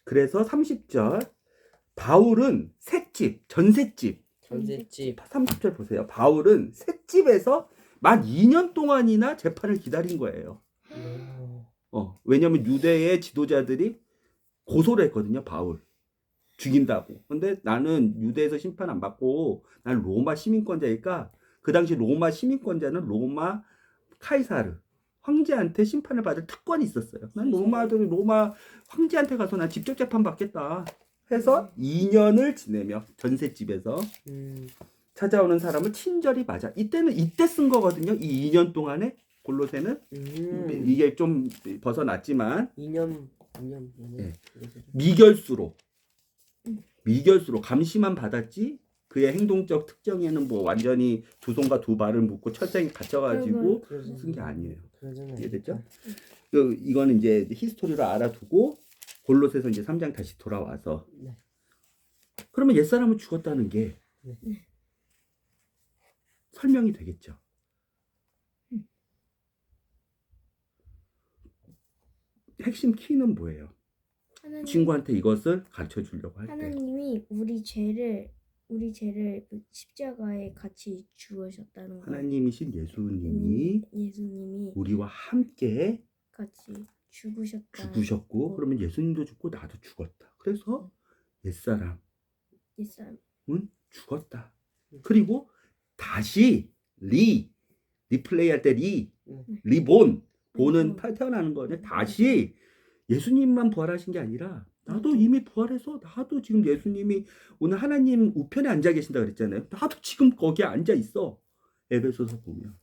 그래서 30절 바울은 전셋집 30절 보세요. 바울은 셋집에서 만 2년 동안이나 재판을 기다린 거예요. 왜냐하면 유대의 지도자들이 고소를 했거든요. 바울 죽인다고. 근데 나는 유대에서 심판 안 받고 난 로마 시민권자니까 그 당시 로마 시민권자는 로마 카이사르 황제한테 심판을 받을 특권이 있었어요. 난 로마 황제한테 가서 난 직접 재판 받겠다 해서 2년을 지내며 전셋집에서 찾아오는 사람을 친절히 맞아. 이때 쓴 거거든요. 이 2년 동안에 골로새는 이게 좀 벗어났지만 2년 네. 미결수로 감시만 받았지 그의 행동적 특정에는 뭐 완전히 두 손과 두 발을 묶고 철장에 갇혀가지고 쓴 게 아니에요. 이해됐죠? 이거는 이제 히스토리로 알아두고 골로새서 이제 3장 다시 돌아와서 그러면 옛사람은 죽었다는 게 설명이 되겠죠. 핵심 키는 뭐예요? 친구한테 이것을 가르쳐 주려고 할 때 하나님이 우리 죄를 십자가에 같이 죽으셨다는 거예요. 하나님이신 예수님이 우리와 함께 같이 죽으셨다. 죽으셨고 그러면 예수님도 죽고 나도 죽었다. 그래서 옛사람은 죽었다. 그리고 다시 리플레이 할 때 본은 태어나는 거는 다시 예수님만 부활하신 게 아니라 나도 이미 부활해서 나도 지금 예수님이 오늘 하나님 우편에 앉아 계신다 그랬잖아요. 나도 지금 거기에 앉아 있어. 에베소서 보면.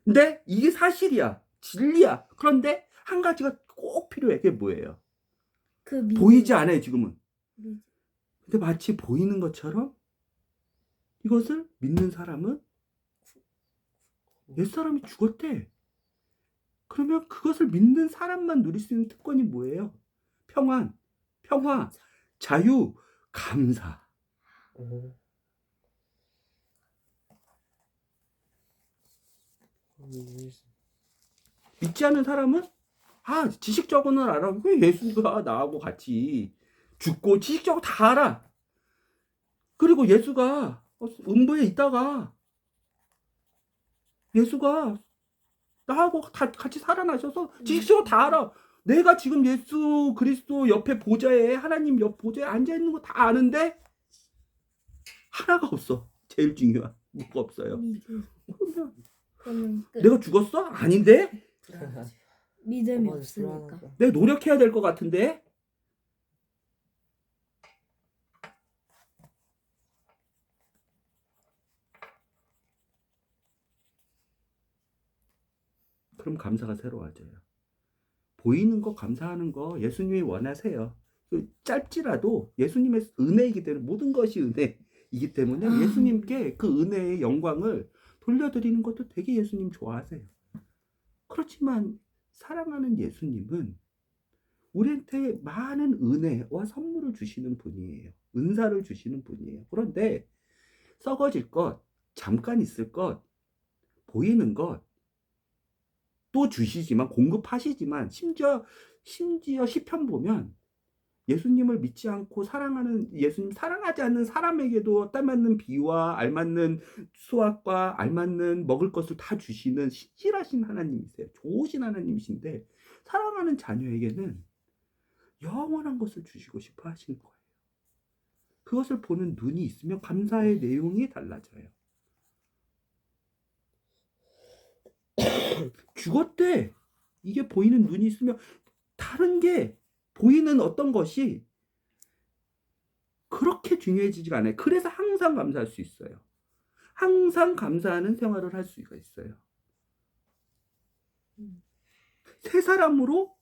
근데 이게 사실이야. 진리야. 그런데 한 가지가 꼭 필요해. 그게 뭐예요? 보이지 않아요, 지금은. 근데 마치 보이는 것처럼 이것을 믿는 사람은 옛사람이 죽었대. 그러면 그것을 믿는 사람만 누릴 수 있는 특권이 뭐예요? 평안, 평화, 자유, 감사. 오. 믿지 않는 사람은 지식적으로는 알아. 왜 예수가 나하고 같이 죽고 지식적으로 다 알아. 그리고 예수가 음부에 있다가 예수가 나하고 같이 살아나셔서 지식적으로 다 알아. 내가 지금 예수 그리스도 옆에 보좌에 하나님 옆 보좌에 앉아 있는 거 다 아는데 하나가 없어. 제일 중요한 뭐가 없어요. 믿음. 그러면 그러면 끝. 내가 죽었어? 아닌데? 불안하지. 믿음이 어, 없으니까. 불안하다. 내가 노력해야 될 것 같은데? 그럼 감사가 새로워져요. 보이는 거 감사하는 거 예수님이 원하세요. 짧지라도 예수님의 은혜이기 때문에 모든 것이 은혜이기 때문에 예수님께 그 은혜의 영광을 돌려드리는 것도 되게 예수님 좋아하세요. 그렇지만 사랑하는 예수님은 우리한테 많은 은혜와 선물을 주시는 분이에요. 은사를 주시는 분이에요. 그런데 썩어질 것, 잠깐 있을 것, 보이는 것 또 주시지만 공급하시지만 심지어 시편 보면 예수님을 믿지 않고 사랑하는 예수님 사랑하지 않는 사람에게도 딱 맞는 비와 알맞는 수확과 알맞는 먹을 것을 다 주시는 신실하신 하나님이세요. 좋으신 하나님이신데 사랑하는 자녀에게는 영원한 것을 주시고 싶어 하시는 거예요. 그것을 보는 눈이 있으면 감사의 내용이 달라져요. 죽었대. 이게 보이는 눈이 있으면 다른 게 보이는 어떤 것이 그렇게 중요해지지가 않아요. 그래서 항상 감사할 수 있어요. 항상 감사하는 생활을 할 수가 있어요. 새 사람으로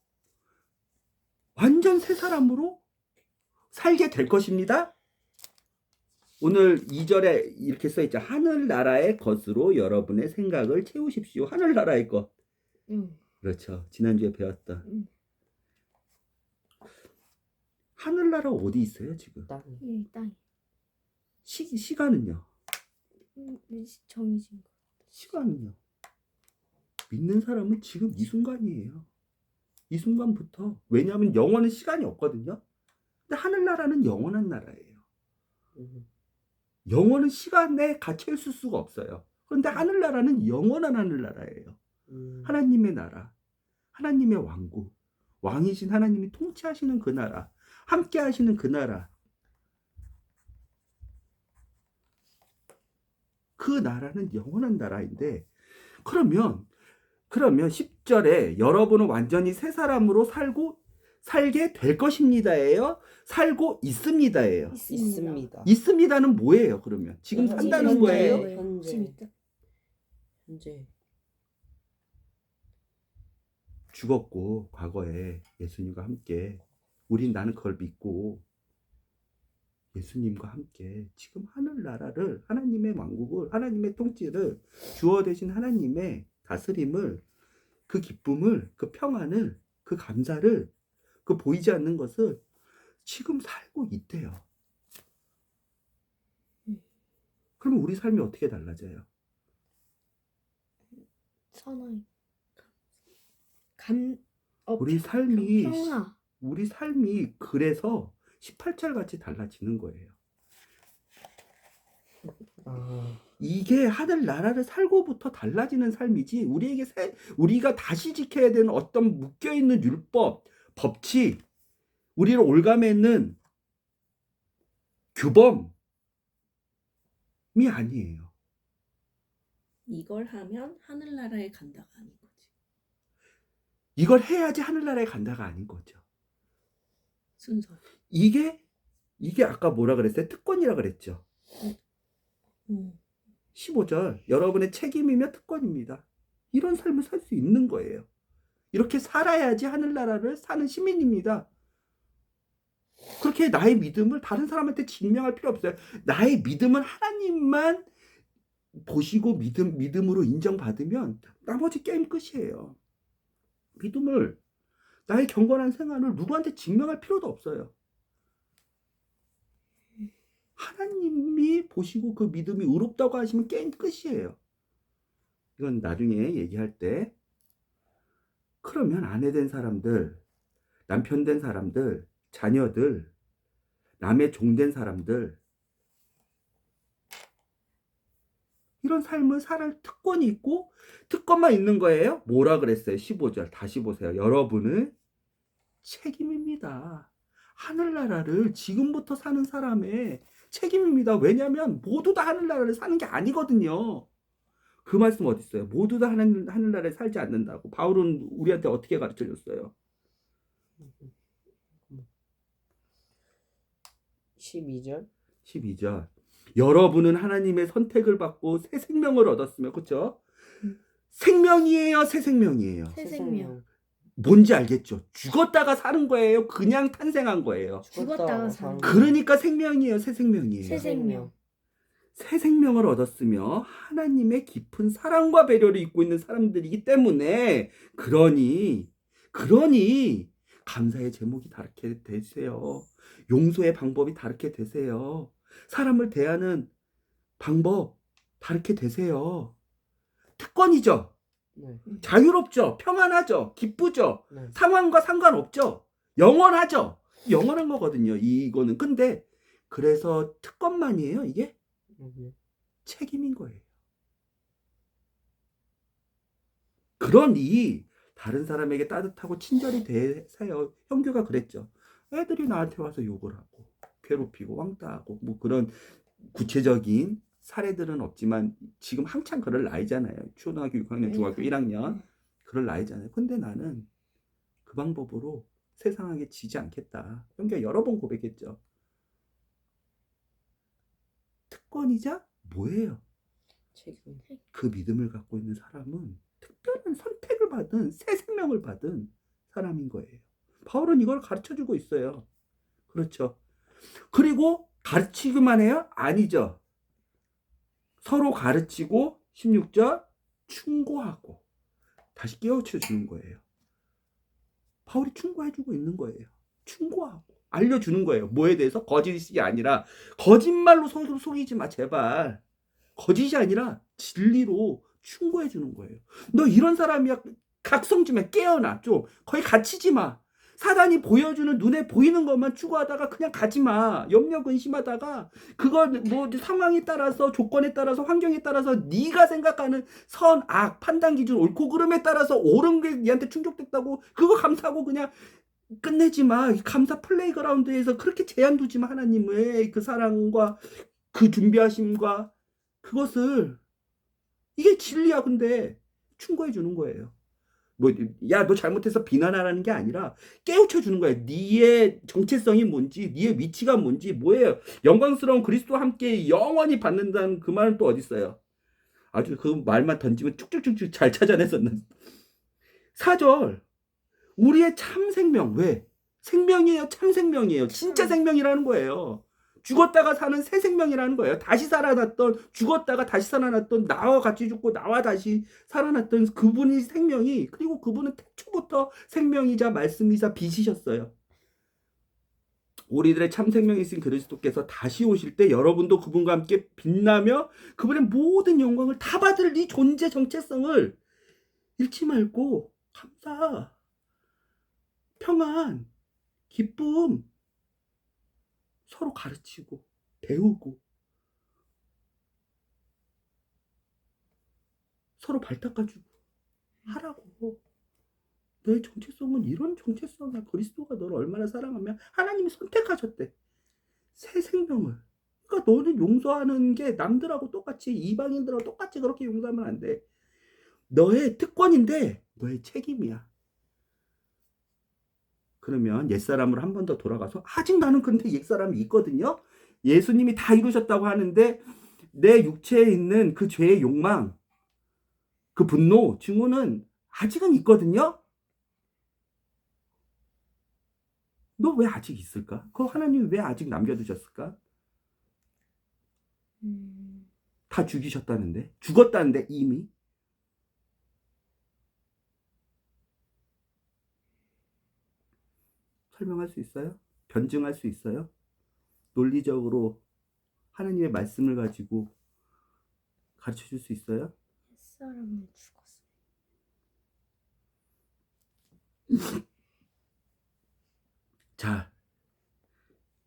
완전 새 사람으로 살게 될 것입니다. 오늘 2절에 이렇게 써있죠. 하늘나라의 것으로 여러분의 생각을 채우십시오. 하늘나라의 것. 그렇죠. 지난주에 배웠던. 하늘나라 어디 있어요 지금? 땅이. 땅. 시간은요? 정해진 거. 시간은요? 믿는 사람은 지금 이 순간이에요. 이 순간부터. 왜냐하면 영원한 시간이 없거든요. 근데 하늘나라는 영원한 나라예요. 영원은 시간에 갇혀 있을 수가 없어요. 그런데 하늘나라는 영원한 하늘나라예요. 하나님의 나라, 하나님의 왕국, 왕이신 하나님이 통치하시는 그 나라, 함께 하시는 그 나라. 그 나라는 영원한 나라인데 그러면 10절에 여러분은 완전히 새 사람으로 살게 될 것입니다예요? 살고 있습니다예요? 있습니다. 있습니다는 뭐예요? 그러면 지금 산다는 거예요? 현재. 죽었고 과거에 예수님과 함께 나는 그걸 믿고 예수님과 함께 지금 하늘나라를 하나님의 왕국을 하나님의 통치를 주어 되신 하나님의 다스림을 그 기쁨을 그 평안을 그 감사를 그 보이지 않는 것을 지금 살고 있대요. 그러면 우리 삶이 어떻게 달라져요? 선호의 우리 삶이 평화. 우리 삶이 그래서 18절 같이 달라지는 거예요. 이게 하늘나라를 살고부터 달라지는 삶이지 우리가 다시 지켜야 되는 어떤 묶여있는 율법, 법칙, 우리를 올가매는 규범이 아니에요. 이걸 하면 하늘나라에 간다가 아닌 거지. 이걸 해야지 하늘나라에 간다가 아닌 거죠. 순서. 이게 아까 뭐라 그랬어요? 특권이라 그랬죠. 15절 여러분의 책임이며 특권입니다. 이런 삶을 살 수 있는 거예요. 이렇게 살아야지 하늘나라를 사는 시민입니다. 그렇게 나의 믿음을 다른 사람한테 증명할 필요 없어요. 나의 믿음은 하나님만 보시고 믿음으로 인정받으면 나머지 게임 끝이에요. 믿음을 나의 경건한 생활을 누구한테 증명할 필요도 없어요. 하나님이 보시고 그 믿음이 의롭다고 하시면 게임 끝이에요. 이건 나중에 얘기할 때. 그러면 아내 된 사람들, 남편 된 사람들, 자녀들, 남의 종 된 사람들, 이런 삶을 살 특권이 있고 특권만 있는 거예요? 뭐라 그랬어요? 15절 다시 보세요. 여러분의 책임입니다. 하늘나라를 지금부터 사는 사람의 책임입니다. 왜냐하면 모두 다 하늘나라를 사는 게 아니거든요. 그 말씀 어디 있어요? 모두 다 하늘나라에 살지 않는다고. 바울은 우리한테 어떻게 가르쳐 줬어요? 12절 12절. 여러분은 하나님의 선택을 받고 새 생명을 얻었으며, 그렇죠? 생명이에요, 새 생명이에요. 새 생명. 뭔지 알겠죠? 죽었다가 사는 거예요, 그냥 탄생한 거예요. 죽었다가 사는 거. 그러니까 생명이에요, 새 생명이에요. 새 생명. 새 생명을 얻었으며 하나님의 깊은 사랑과 배려를 입고 있는 사람들이기 때문에 그러니 감사의 제목이 다르게 되세요. 용서의 방법이 다르게 되세요. 사람을 대하는 방법 다르게 되세요. 특권이죠. 네. 자유롭죠. 평안하죠. 기쁘죠. 네. 상황과 상관없죠. 영원하죠. 영원한 거거든요. 이거는. 근데 그래서 특권만이에요, 이게? 책임인 거예요. 그러니 다른 사람에게 따뜻하고 친절히 대세요. 형규가 그랬죠. 애들이 나한테 와서 욕을 하고 괴롭히고 왕따하고 뭐 그런 구체적인 사례들은 없지만 지금 한창 그럴 나이잖아요. 초등학교 6학년, 중학교 1학년 그럴 나이잖아요. 근데 나는 그 방법으로 세상에게 지지 않겠다. 형규가 여러 번 고백했죠. 특권이자 뭐예요? 책임. 그 믿음을 갖고 있는 사람은 특별한 선택을 받은 새 생명을 받은 사람인 거예요. 바울은 이걸 가르쳐주고 있어요. 그렇죠. 그리고 가르치기만 해요? 아니죠. 서로 가르치고 16절 충고하고 다시 깨우쳐 주는 거예요. 바울이 충고해주고 있는 거예요. 충고하고 알려주는 거예요. 뭐에 대해서? 거짓이 아니라 거짓말로 서로 속이지 마 제발. 거짓이 아니라 진리로 충고해 주는 거예요. 너 이런 사람이야. 각성 좀 해. 깨어나. 좀 거의 갇히지 마. 사단이 보여주는 눈에 보이는 것만 추구하다가 그냥 가지 마. 염려 근심하다가 그건 뭐 상황에 따라서 조건에 따라서 환경에 따라서 네가 생각하는 선, 악, 판단 기준, 옳고 그름에 따라서 옳은 게 니한테 충족됐다고 그거 감사하고 그냥 끝내지 마. 감사 플레이그라운드에서 그렇게 제한 두지 마. 하나님의 그 사랑과 그 준비하심과 그것을 이게 진리야. 근데 충고해 주는 거예요. 뭐 야 너 잘못해서 비난하라는 게 아니라 깨우쳐 주는 거예요. 네의 정체성이 뭔지, 네의 위치가 뭔지, 뭐예요. 영광스러운 그리스도와 함께 영원히 받는다는 그 말은 또 어디 있어요. 아주 그 말만 던지면 쭉쭉쭉쭉 잘 찾아냈었는 4절 우리의 참 생명. 왜? 생명이에요. 참 생명이에요. 진짜 생명이라는 거예요. 죽었다가 사는 새 생명이라는 거예요. 다시 살아났던, 죽었다가 다시 살아났던, 나와 같이 죽고 나와 다시 살아났던 그분이 생명이, 그리고 그분은 태초부터 생명이자 말씀이자 빛이셨어요. 우리들의 참 생명이신 그리스도께서 다시 오실 때 여러분도 그분과 함께 빛나며 그분의 모든 영광을 다 받을 이 존재 정체성을 잃지 말고 감사, 평안, 기쁨, 서로 가르치고 배우고 서로 발 닦아주고 하라고. 너의 정체성은 이런 정체성이야. 그리스도가 너를 얼마나 사랑하면 하나님이 선택하셨대. 새 생명을. 그러니까 너는 용서하는 게 남들하고 똑같이 이방인들하고 똑같이 그렇게 용서하면 안 돼. 너의 특권인데 너의 책임이야. 그러면 옛사람으로 한 번 더 돌아가서 아직 나는 근데 옛사람이 있거든요. 예수님이 다 이루셨다고 하는데 내 육체에 있는 그 죄의 욕망, 그 분노, 증오는 아직은 있거든요. 너 왜 아직 있을까? 그거 하나님이 왜 아직 남겨두셨을까? 다 죽이셨다는데, 죽었다는데 이미. 설명할 수 있어요? 변증할 수 있어요? 논리적으로 하나님의 말씀을 가지고 가르쳐 줄 수 있어요? 옛사람은 죽었어. 자,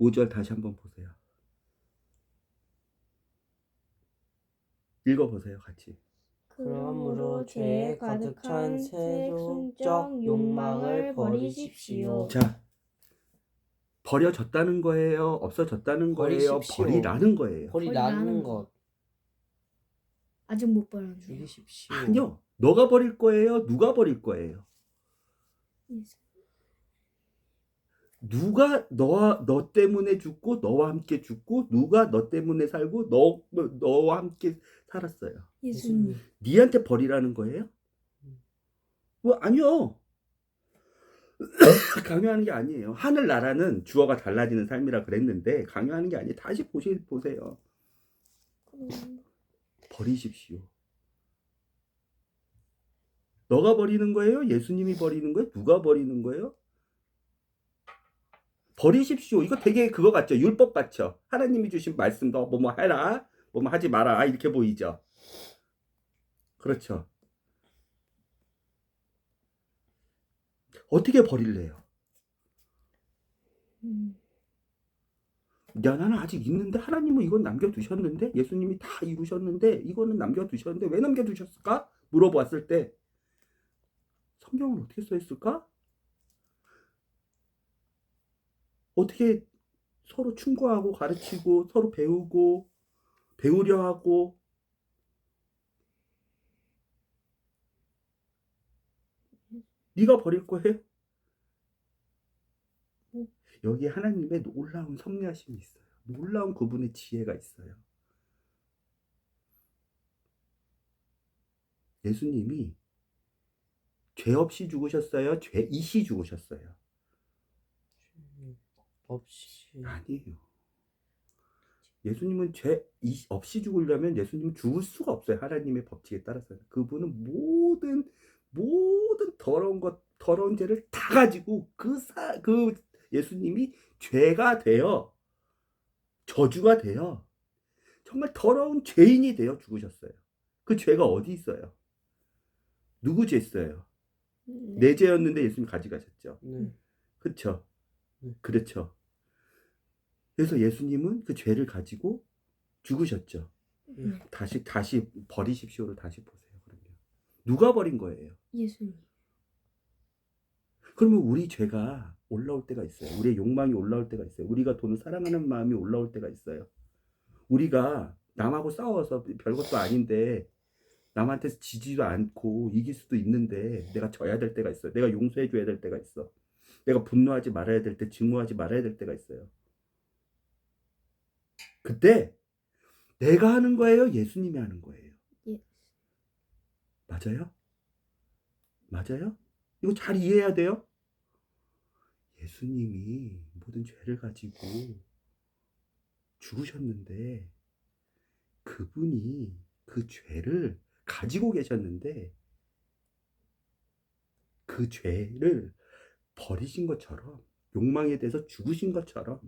5절 다시 한번 보세요. 읽어보세요, 같이. 그러므로 죄에 가득한 세속적 욕망을 버리십시오. 자, 버려졌다는 거예요? 없어졌다는 거예요? 버리십시오. 버리라는 거예요? 버리라는 버리라는 것. 아직 못 버려줘. 죽이십시오. 아니요. 너가 버릴 거예요? 누가 버릴 거예요? 누가 너 때문에 죽고 너와 함께 죽고 누가 너 때문에 살고 너와 함께 살았어요. 예수님. 니한테 버리라는 거예요? 뭐 아니요. 강요하는 게 아니에요. 하늘 나라는 주어가 달라지는 삶이라 그랬는데 강요하는 게 아니에요. 다시 보세요. 버리십시오. 너가 버리는 거예요? 예수님이 버리는 거예요? 누가 버리는 거예요? 버리십시오. 이거 되게 그거 같죠? 율법 같죠? 하나님이 주신 말씀 너 뭐뭐 해라, 뭐뭐 하지 마라 이렇게 보이죠? 그렇죠? 어떻게 버릴래요? 야, 나는 아직 있는데 하나님은 이건 남겨두셨는데 예수님이 다 이루셨는데 이거는 남겨두셨는데 왜 남겨두셨을까? 물어봤을 때 성경은 어떻게 써있을까? 어떻게 서로 충고하고 가르치고 서로 배우고 배우려 하고 네가 버릴 거예요? 여기 하나님의 놀라운 섭리하심이 있어요. 놀라운 그분의 지혜가 있어요. 예수님이 죄 없이 죽으셨어요? 죄 이시 죽으셨어요? 없이. 아니에요. 예수님은 죄 없이 죽으려면 예수님은 죽을 수가 없어요. 하나님의 법칙에 따라서는. 그분은 모든 더러운 죄를 다 가지고 그 예수님이 죄가 되어 저주가 되어 정말 더러운 죄인이 되어 죽으셨어요. 그 죄가 어디 있어요? 누구 죄 있어요? 내 죄였는데 예수님이 가져가셨죠. 그렇죠? 그렇죠. 그래서 예수님은 그 죄를 가지고 죽으셨죠. 다시 버리십시오를 다시 보세요. 그러면 누가 버린 거예요? 예수님. 그러면 우리 죄가 올라올 때가 있어요. 우리의 욕망이 올라올 때가 있어요. 우리가 돈을 사랑하는 마음이 올라올 때가 있어요. 우리가 남하고 싸워서 별것도 아닌데 남한테 지지도 않고 이길 수도 있는데 내가 져야 될 때가 있어요. 내가 용서해 줘야 될 때가 있어. 내가 분노하지 말아야 될 때, 증오하지 말아야 될 때가 있어요. 그때 내가 하는 거예요? 예수님이 하는 거예요? 예. 맞아요? 맞아요? 이거 잘 이해해야 돼요. 예수님이 모든 죄를 가지고 죽으셨는데 그분이 그 죄를 가지고 계셨는데 그 죄를 버리신 것처럼 욕망에 대해서 죽으신 것처럼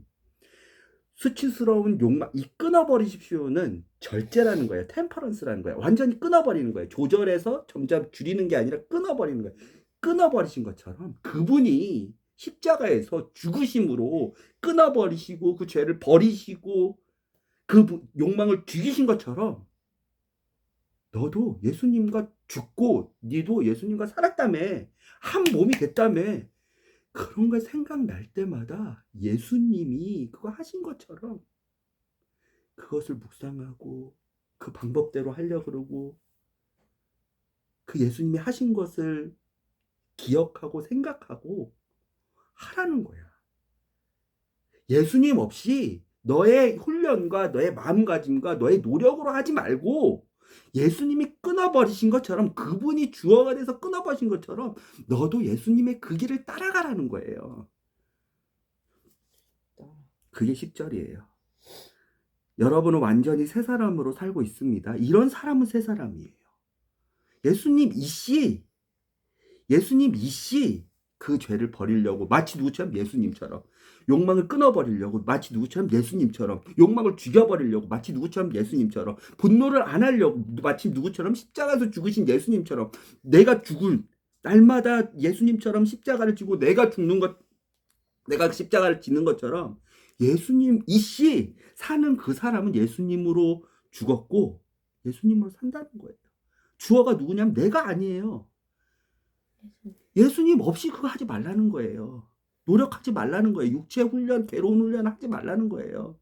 수치스러운 욕망, 이 끊어버리십시오는 절제라는 거예요. 템퍼런스라는 거예요. 완전히 끊어버리는 거예요. 조절해서 점점 줄이는 게 아니라 끊어버리는 거예요. 끊어버리신 것처럼 그분이 십자가에서 죽으심으로 끊어버리시고 그 죄를 버리시고 그 욕망을 죽이신 것처럼 너도 예수님과 죽고 니도 예수님과 살았다며 한 몸이 됐다며 그런 걸 생각날 때마다 예수님이 그거 하신 것처럼 그것을 묵상하고 그 방법대로 하려고 그러고 그 예수님이 하신 것을 기억하고 생각하고 하라는 거야. 예수님 없이 너의 훈련과 너의 마음가짐과 너의 노력으로 하지 말고 예수님이 끊어버리신 것처럼 그분이 주어가 돼서 끊어버리신 것처럼 너도 예수님의 그 길을 따라가라는 거예요. 그게 10절이에요. 여러분은 완전히 새 사람으로 살고 있습니다. 이런 사람은 새 사람이에요. 예수님 이씨 그 죄를 버리려고 마치 누구처럼 예수님처럼 욕망을 끊어버리려고 마치 누구처럼 예수님처럼 욕망을 죽여버리려고 마치 누구처럼 예수님처럼 분노를 안 하려고 마치 누구처럼 십자가에서 죽으신 예수님처럼 내가 죽을 날마다 예수님처럼 십자가를 지고 내가 죽는 것 내가 십자가를 지는 것처럼 예수님 이씨 사는 그 사람은 예수님으로 죽었고 예수님으로 산다는 거예요. 주어가 누구냐면 내가 아니에요. 예수님 없이 그거 하지 말라는 거예요. 노력하지 말라는 거예요. 육체 훈련, 괴로운 훈련 하지 말라는 거예요.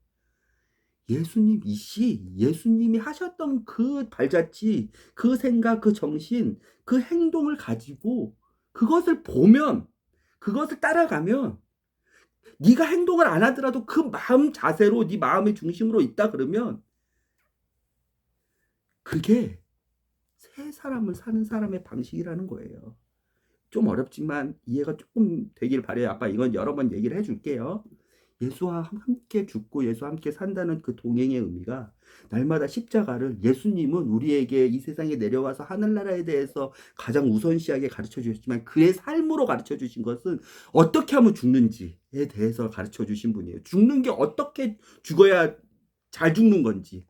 예수님 이씨, 예수님이 하셨던 그 발자취, 그 생각, 그 정신, 그 행동을 가지고 그것을 보면, 그것을 따라가면 네가 행동을 안 하더라도 그 마음 자세로 네 마음의 중심으로 있다 그러면 그게 새 사람을 사는 사람의 방식이라는 거예요. 좀 어렵지만 이해가 조금 되길 바라요. 아까 이건 여러 번 얘기를 해줄게요. 예수와 함께 죽고 예수와 함께 산다는 그 동행의 의미가 날마다 십자가를 예수님은 우리에게 이 세상에 내려와서 하늘나라에 대해서 가장 우선시하게 가르쳐 주셨지만 그의 삶으로 가르쳐 주신 것은 어떻게 하면 죽는지에 대해서 가르쳐 주신 분이에요. 죽는 게 어떻게 죽어야 잘 죽는 건지.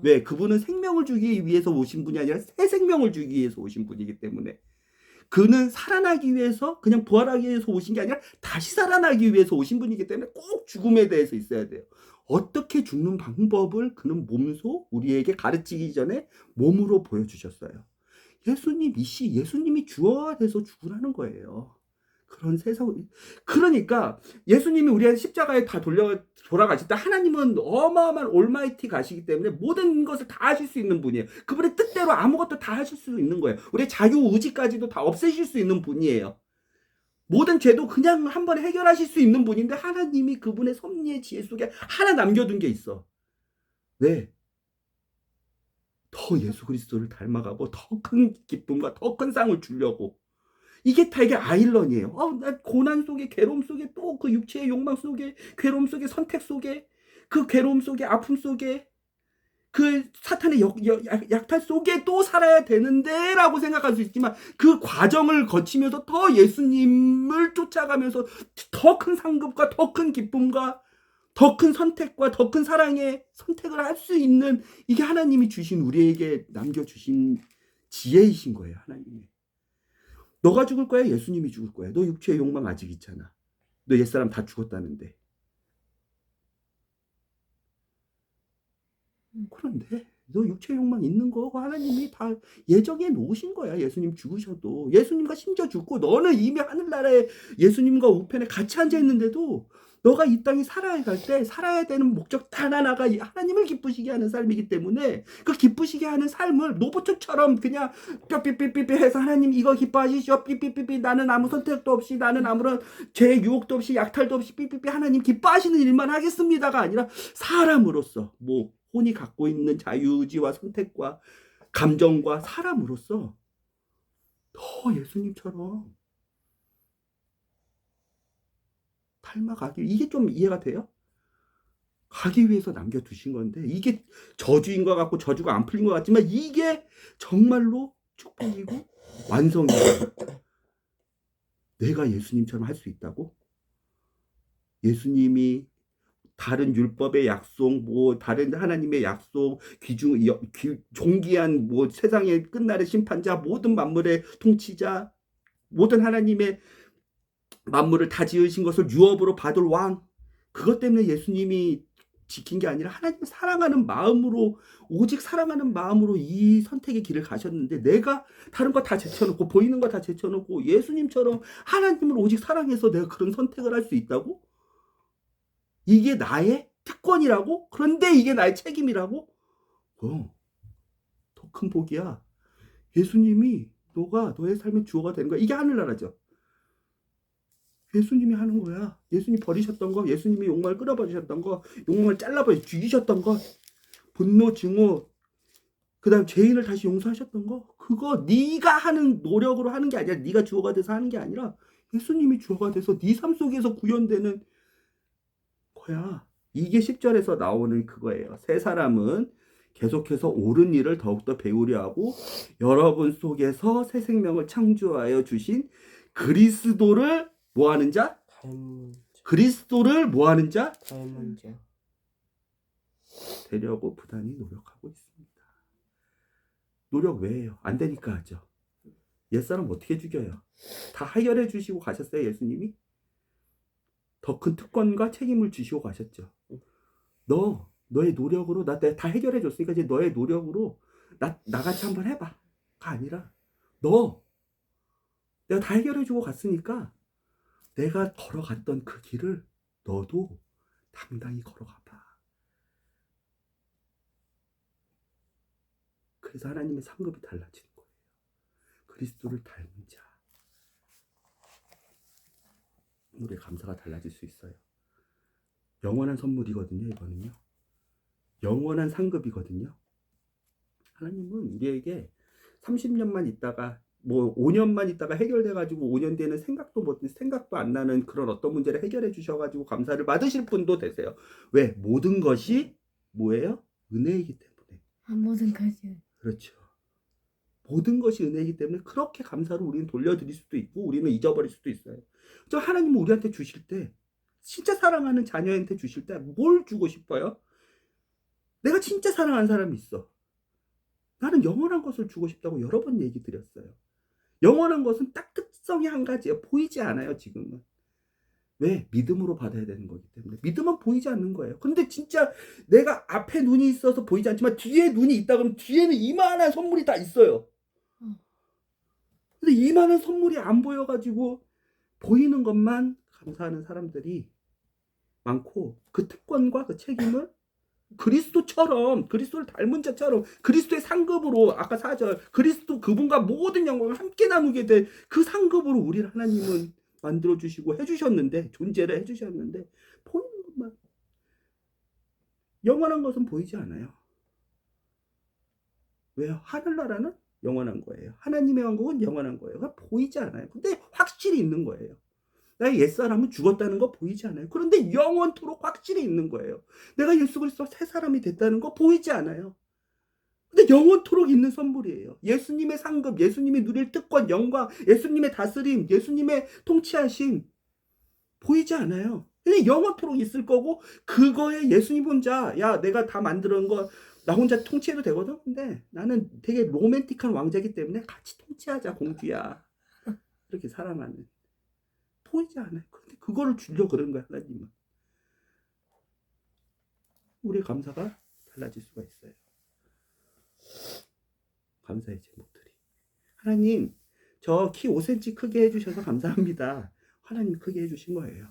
왜? 그분은 생명을 주기 위해서 오신 분이 아니라 새 생명을 주기 위해서 오신 분이기 때문에 그는 살아나기 위해서 그냥 부활하기 위해서 오신 게 아니라 다시 살아나기 위해서 오신 분이기 때문에 꼭 죽음에 대해서 있어야 돼요. 어떻게 죽는 방법을 그는 몸소 우리에게 가르치기 전에 몸으로 보여주셨어요. 예수님이 주어가 돼서 죽으라는 거예요. 그런 세상, 그러니까 예수님이 우리한테 십자가에 다 돌아가실 때 하나님은 어마어마한 올마이티 가시기 때문에 모든 것을 다 하실 수 있는 분이에요. 그분의 뜻대로 아무것도 다 하실 수 있는 거예요. 우리의 자유의지까지도 다 없애실 수 있는 분이에요. 모든 죄도 그냥 한 번에 해결하실 수 있는 분인데 하나님이 그분의 섭리의 지혜 속에 하나 남겨둔 게 있어. 왜? 더 예수 그리스도를 닮아가고 더 큰 기쁨과 더 큰 상을 주려고. 이게 아이러니예요. 나 고난 속에, 괴로움 속에, 또 그 육체의 욕망 속에, 괴로움 속에, 선택 속에, 그 괴로움 속에, 아픔 속에, 그 사탄의 약탈 속에 또 살아야 되는데 라고 생각할 수 있지만 그 과정을 거치면서 더 예수님을 쫓아가면서 더 큰 상급과 더 큰 기쁨과 더 큰 선택과 더 큰 사랑의 선택을 할 수 있는 이게 하나님이 주신 우리에게 남겨주신 지혜이신 거예요. 하나님이. 너가 죽을 거야? 예수님이 죽을 거야? 너 육체의 욕망 아직 있잖아. 너 옛사람 다 죽었다는데. 그런데 너 육체의 욕망 있는 거 하나님이 다 예정해 놓으신 거야. 예수님 죽으셔도. 예수님과 심지어 죽고 너는 이미 하늘나라에 예수님과 우편에 같이 앉아 있는데도 너가 이 땅에 살아야 갈 때 살아야 되는 목적 단 하나가 하나님을 기쁘시게 하는 삶이기 때문에 그 기쁘시게 하는 삶을 로봇처럼 그냥 삐삐삐삐 해서 하나님 이거 기뻐하시죠. 삐삐삐삐 나는 아무 선택도 없이 나는 아무런 죄 유혹도 없이 약탈도 없이 삐삐삐 하나님 기뻐하시는 일만 하겠습니다가 아니라 사람으로서 뭐 혼이 갖고 있는 자유의지와 선택과 감정과 사람으로서 더 예수님처럼 닮아가기 이게 좀 이해가 돼요? 가기 위해서 남겨두신 건데 이게 저주인 것 같고 저주가 안 풀린 것 같지만 이게 정말로 축복이고 완성이에요. 내가 예수님처럼 할 수 있다고? 예수님이 다른 율법의 약속, 뭐 다른 하나님의 약속, 존귀한 뭐 세상의 끝날의 심판자, 모든 만물의 통치자, 모든 하나님의 만물을 다 지으신 것을 유업으로 받을 왕. 그것 때문에 예수님이 지킨 게 아니라 하나님을 사랑하는 마음으로 오직 사랑하는 마음으로 이 선택의 길을 가셨는데 내가 다른 거 다 제쳐놓고 보이는 거 다 제쳐놓고 예수님처럼 하나님을 오직 사랑해서 내가 그런 선택을 할 수 있다고? 이게 나의 특권이라고? 그런데 이게 나의 책임이라고? 더 큰 복이야. 예수님이 너가 너의 삶의 주어가 되는 거야. 이게 하늘나라죠. 예수님이 하는 거야. 예수님이 버리셨던 거, 예수님이 욕망을 끌어버리셨던 거, 욕망을 잘라버려 죽이셨던 거, 분노, 증오, 그 다음 죄인을 다시 용서하셨던 거, 그거 네가 하는 노력으로 하는 게 아니라 네가 주어가 돼서 하는 게 아니라 예수님이 주어가 돼서 네 삶 속에서 구현되는 거야. 이게 10절에서 나오는 그거예요. 새 사람은 계속해서 옳은 일을 더욱더 배우려 하고 여러분 속에서 새 생명을 창조하여 주신 그리스도를 뭐 하는 자? 닮은 그리스도를 뭐 하는 자? 닮은 자. 되려고 부단히 노력하고 있습니다. 노력 왜 해요? 안 되니까 하죠. 옛사람 어떻게 죽여요? 다 해결해 주시고 가셨어요, 예수님이? 더 큰 특권과 책임을 주시고 가셨죠. 너의 노력으로 내가 다 해결해 줬으니까 이제 너의 노력으로 나같이 한번 해봐. 가 아니라 내가 다 해결해 주고 갔으니까 내가 걸어갔던 그 길을 너도 당당히 걸어가봐. 그래서 하나님의 상급이 달라지는 거예요. 그리스도를 닮은 자. 우리의 감사가 달라질 수 있어요. 영원한 선물이거든요, 이거는요. 영원한 상급이거든요. 하나님은 우리에게 30년만 있다가 뭐 5년만 있다가 해결돼가지고 5년 뒤에는 생각도 안 나는 그런 어떤 문제를 해결해 주셔가지고 감사를 받으실 분도 되세요. 왜? 모든 것이 뭐예요? 은혜이기 때문에. 모든 것이. 그렇죠. 모든 것이 은혜이기 때문에 그렇게 감사를 우리는 돌려드릴 수도 있고 우리는 잊어버릴 수도 있어요. 저 하나님은 우리한테 주실 때 진짜 사랑하는 자녀한테 주실 때 뭘 주고 싶어요? 내가 진짜 사랑하는 사람이 있어. 나는 영원한 것을 주고 싶다고 여러 번 얘기 드렸어요. 영원한 것은 딱 특성이 한 가지예요. 보이지 않아요, 지금은. 왜? 믿음으로 받아야 되는 거기 때문에. 믿음은 보이지 않는 거예요. 근데 진짜 내가 앞에 눈이 있어서 보이지 않지만 뒤에 눈이 있다 그러면 뒤에는 이만한 선물이 다 있어요. 근데 이만한 선물이 안 보여가지고 보이는 것만 감사하는 사람들이 많고 그 특권과 그 책임을 그리스도를 닮은 자처럼 그리스도의 상급으로 아까 4절 그리스도 그분과 모든 영광을 함께 나누게 될 그 상급으로 우리를 하나님은 만들어 주시고 해주셨는데 존재를 해주셨는데 보이는 것만 영원한 것은 보이지 않아요. 왜요? 하늘나라는 영원한 거예요. 하나님의 왕국은 영원한 거예요. 그러니까 보이지 않아요. 근데 확실히 있는 거예요. 나의 옛사람은 죽었다는 거 보이지 않아요. 그런데 영원토록 확실히 있는 거예요. 내가 예수 그리스도 새 사람이 됐다는 거 보이지 않아요. 근데 영원토록 있는 선물이에요. 예수님의 상급, 예수님이 누릴 특권, 영광, 예수님의 다스림, 예수님의 통치하심 보이지 않아요. 근데 영원토록 있을 거고 그거에 예수님 혼자 내가 다 만들어 놓은 거 나 혼자 통치해도 되거든. 근데 나는 되게 로맨틱한 왕자이기 때문에 같이 통치하자 공주야. 이렇게 사랑하는. 보이지 않아요. 근데 그거를 주려고 그런 거야, 하나님은. 우리의 감사가 달라질 수가 있어요. 감사의 제목들이. 하나님, 저 키 5cm 크게 해주셔서 감사합니다. 하나님 크게 해주신 거예요.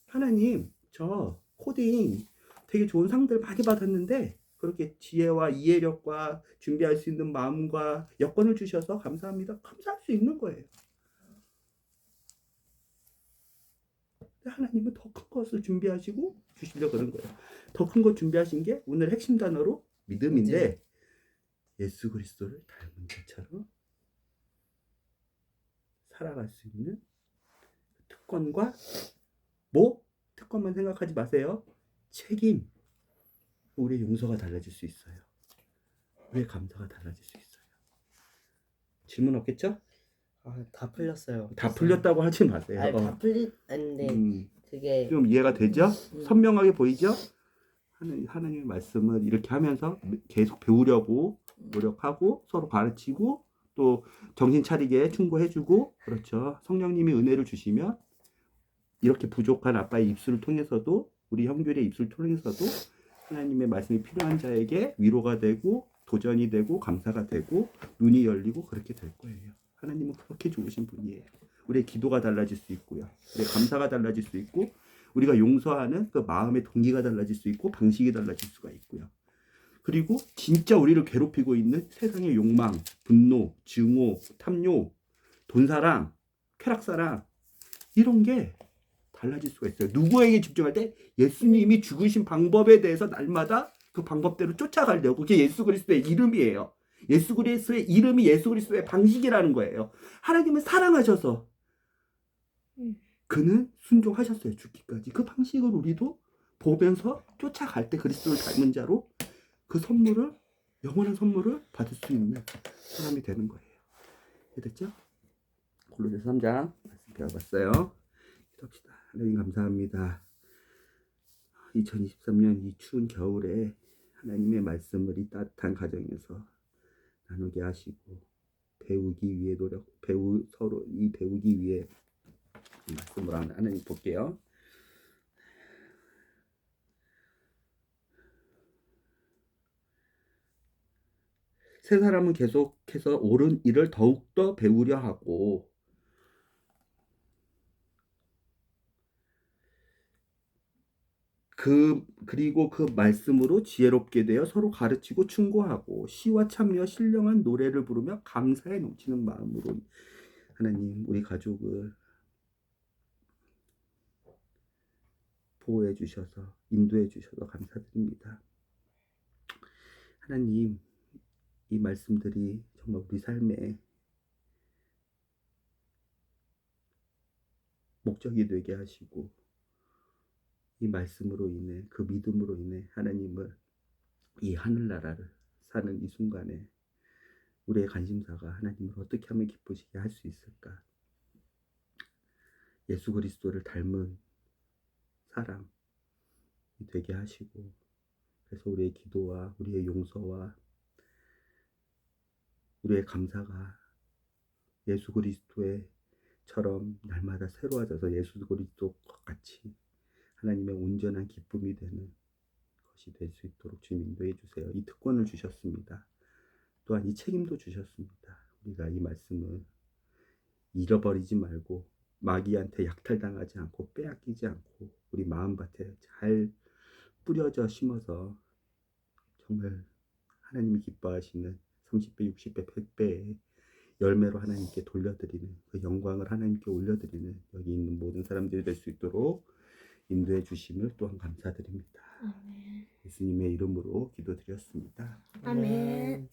하나님, 저 코딩 되게 좋은 상들 많이 받았는데 그렇게 지혜와 이해력과 준비할 수 있는 마음과 여건을 주셔서 감사합니다. 감사할 수 있는 거예요. 하나님은 더 큰 것을 준비하시고 주시려고 그런 거예요. 더 큰 것 준비하신 게 오늘 핵심 단어로 믿음인데 예수 그리스도를 닮은 자처럼 살아갈 수 있는 특권과 특권만 생각하지 마세요. 책임. 우리의 용서가 달라질 수 있어요. 우리의 감사가 달라질 수 있어요. 질문 없겠죠? 다 풀렸어요. 다 풀렸다고 하지 마세요. 아니, 다 풀렸는데 그게 좀 이해가 되죠? 선명하게 보이죠? 하나님의 말씀을 이렇게 하면서 계속 배우려고 노력하고 서로 가르치고 또 정신 차리게 충고해주고 그렇죠. 성령님이 은혜를 주시면 이렇게 부족한 아빠의 입술을 통해서도 우리 형들의 입술을 통해서도 하나님의 말씀이 필요한 자에게 위로가 되고 도전이 되고 감사가 되고 눈이 열리고 그렇게 될 거예요. 하나님은 그렇게 좋으신 분이에요. 우리의 기도가 달라질 수 있고요. 우리의 감사가 달라질 수 있고 우리가 용서하는 그 마음의 동기가 달라질 수 있고 방식이 달라질 수가 있고요. 그리고 진짜 우리를 괴롭히고 있는 세상의 욕망, 분노, 증오, 탐욕, 돈사랑, 쾌락사랑 이런 게 달라질 수가 있어요. 누구에게 집중할 때 예수님이 죽으신 방법에 대해서 날마다 그 방법대로 쫓아가려고. 그게 예수 그리스도의 이름이에요. 예수 그리스도의 이름이 예수 그리스도의 방식이라는 거예요. 하나님은 사랑하셔서 그는 순종하셨어요. 죽기까지. 그 방식을 우리도 보면서 쫓아갈 때 그리스도를 닮은 자로 그 선물을 영원한 선물을 받을 수 있는 사람이 되는 거예요. 됐죠? 골로새서 3장 배워봤어요. 기도합시다. 하나님 감사합니다. 2023년 이 추운 겨울에 하나님의 말씀을 이 따뜻한 가정에서 나누게 하시고 배우기 위해 서로 이 배우기 위해 말씀을 하나님 볼게요. 세 사람은 계속해서 옳은 일을 더욱더 배우려 하고 그리고 그 말씀으로 지혜롭게 되어 서로 가르치고 충고하고 시와 찬미와 신령한 노래를 부르며 감사에 넘치는 마음으로 하나님 우리 가족을 보호해 주셔서 인도해 주셔서 감사드립니다. 하나님 이 말씀들이 정말 우리 삶에 목적이 되게 하시고 이 말씀으로 인해 그 믿음으로 인해 하나님을 이 하늘나라를 사는 이 순간에 우리의 관심사가 하나님을 어떻게 하면 기쁘시게 할 수 있을까? 예수 그리스도를 닮은 사람이 되게 하시고 그래서 우리의 기도와 우리의 용서와 우리의 감사가 예수 그리스도처럼 날마다 새로워져서 예수 그리스도 같이 하나님의 온전한 기쁨이 되는 것이 될 수 있도록 주님 인도해 주세요. 이 특권을 주셨습니다. 또한 이 책임도 주셨습니다. 우리가 이 말씀을 잃어버리지 말고 마귀한테 약탈당하지 않고 빼앗기지 않고 우리 마음밭에 잘 뿌려져 심어서 정말 하나님이 기뻐하시는 30배, 60배, 100배의 열매로 하나님께 돌려드리는 그 영광을 하나님께 올려드리는 여기 있는 모든 사람들이 될 수 있도록 인도해 주심을 또한 감사드립니다. 아멘. 예수님의 이름으로 기도드렸습니다. 아멘.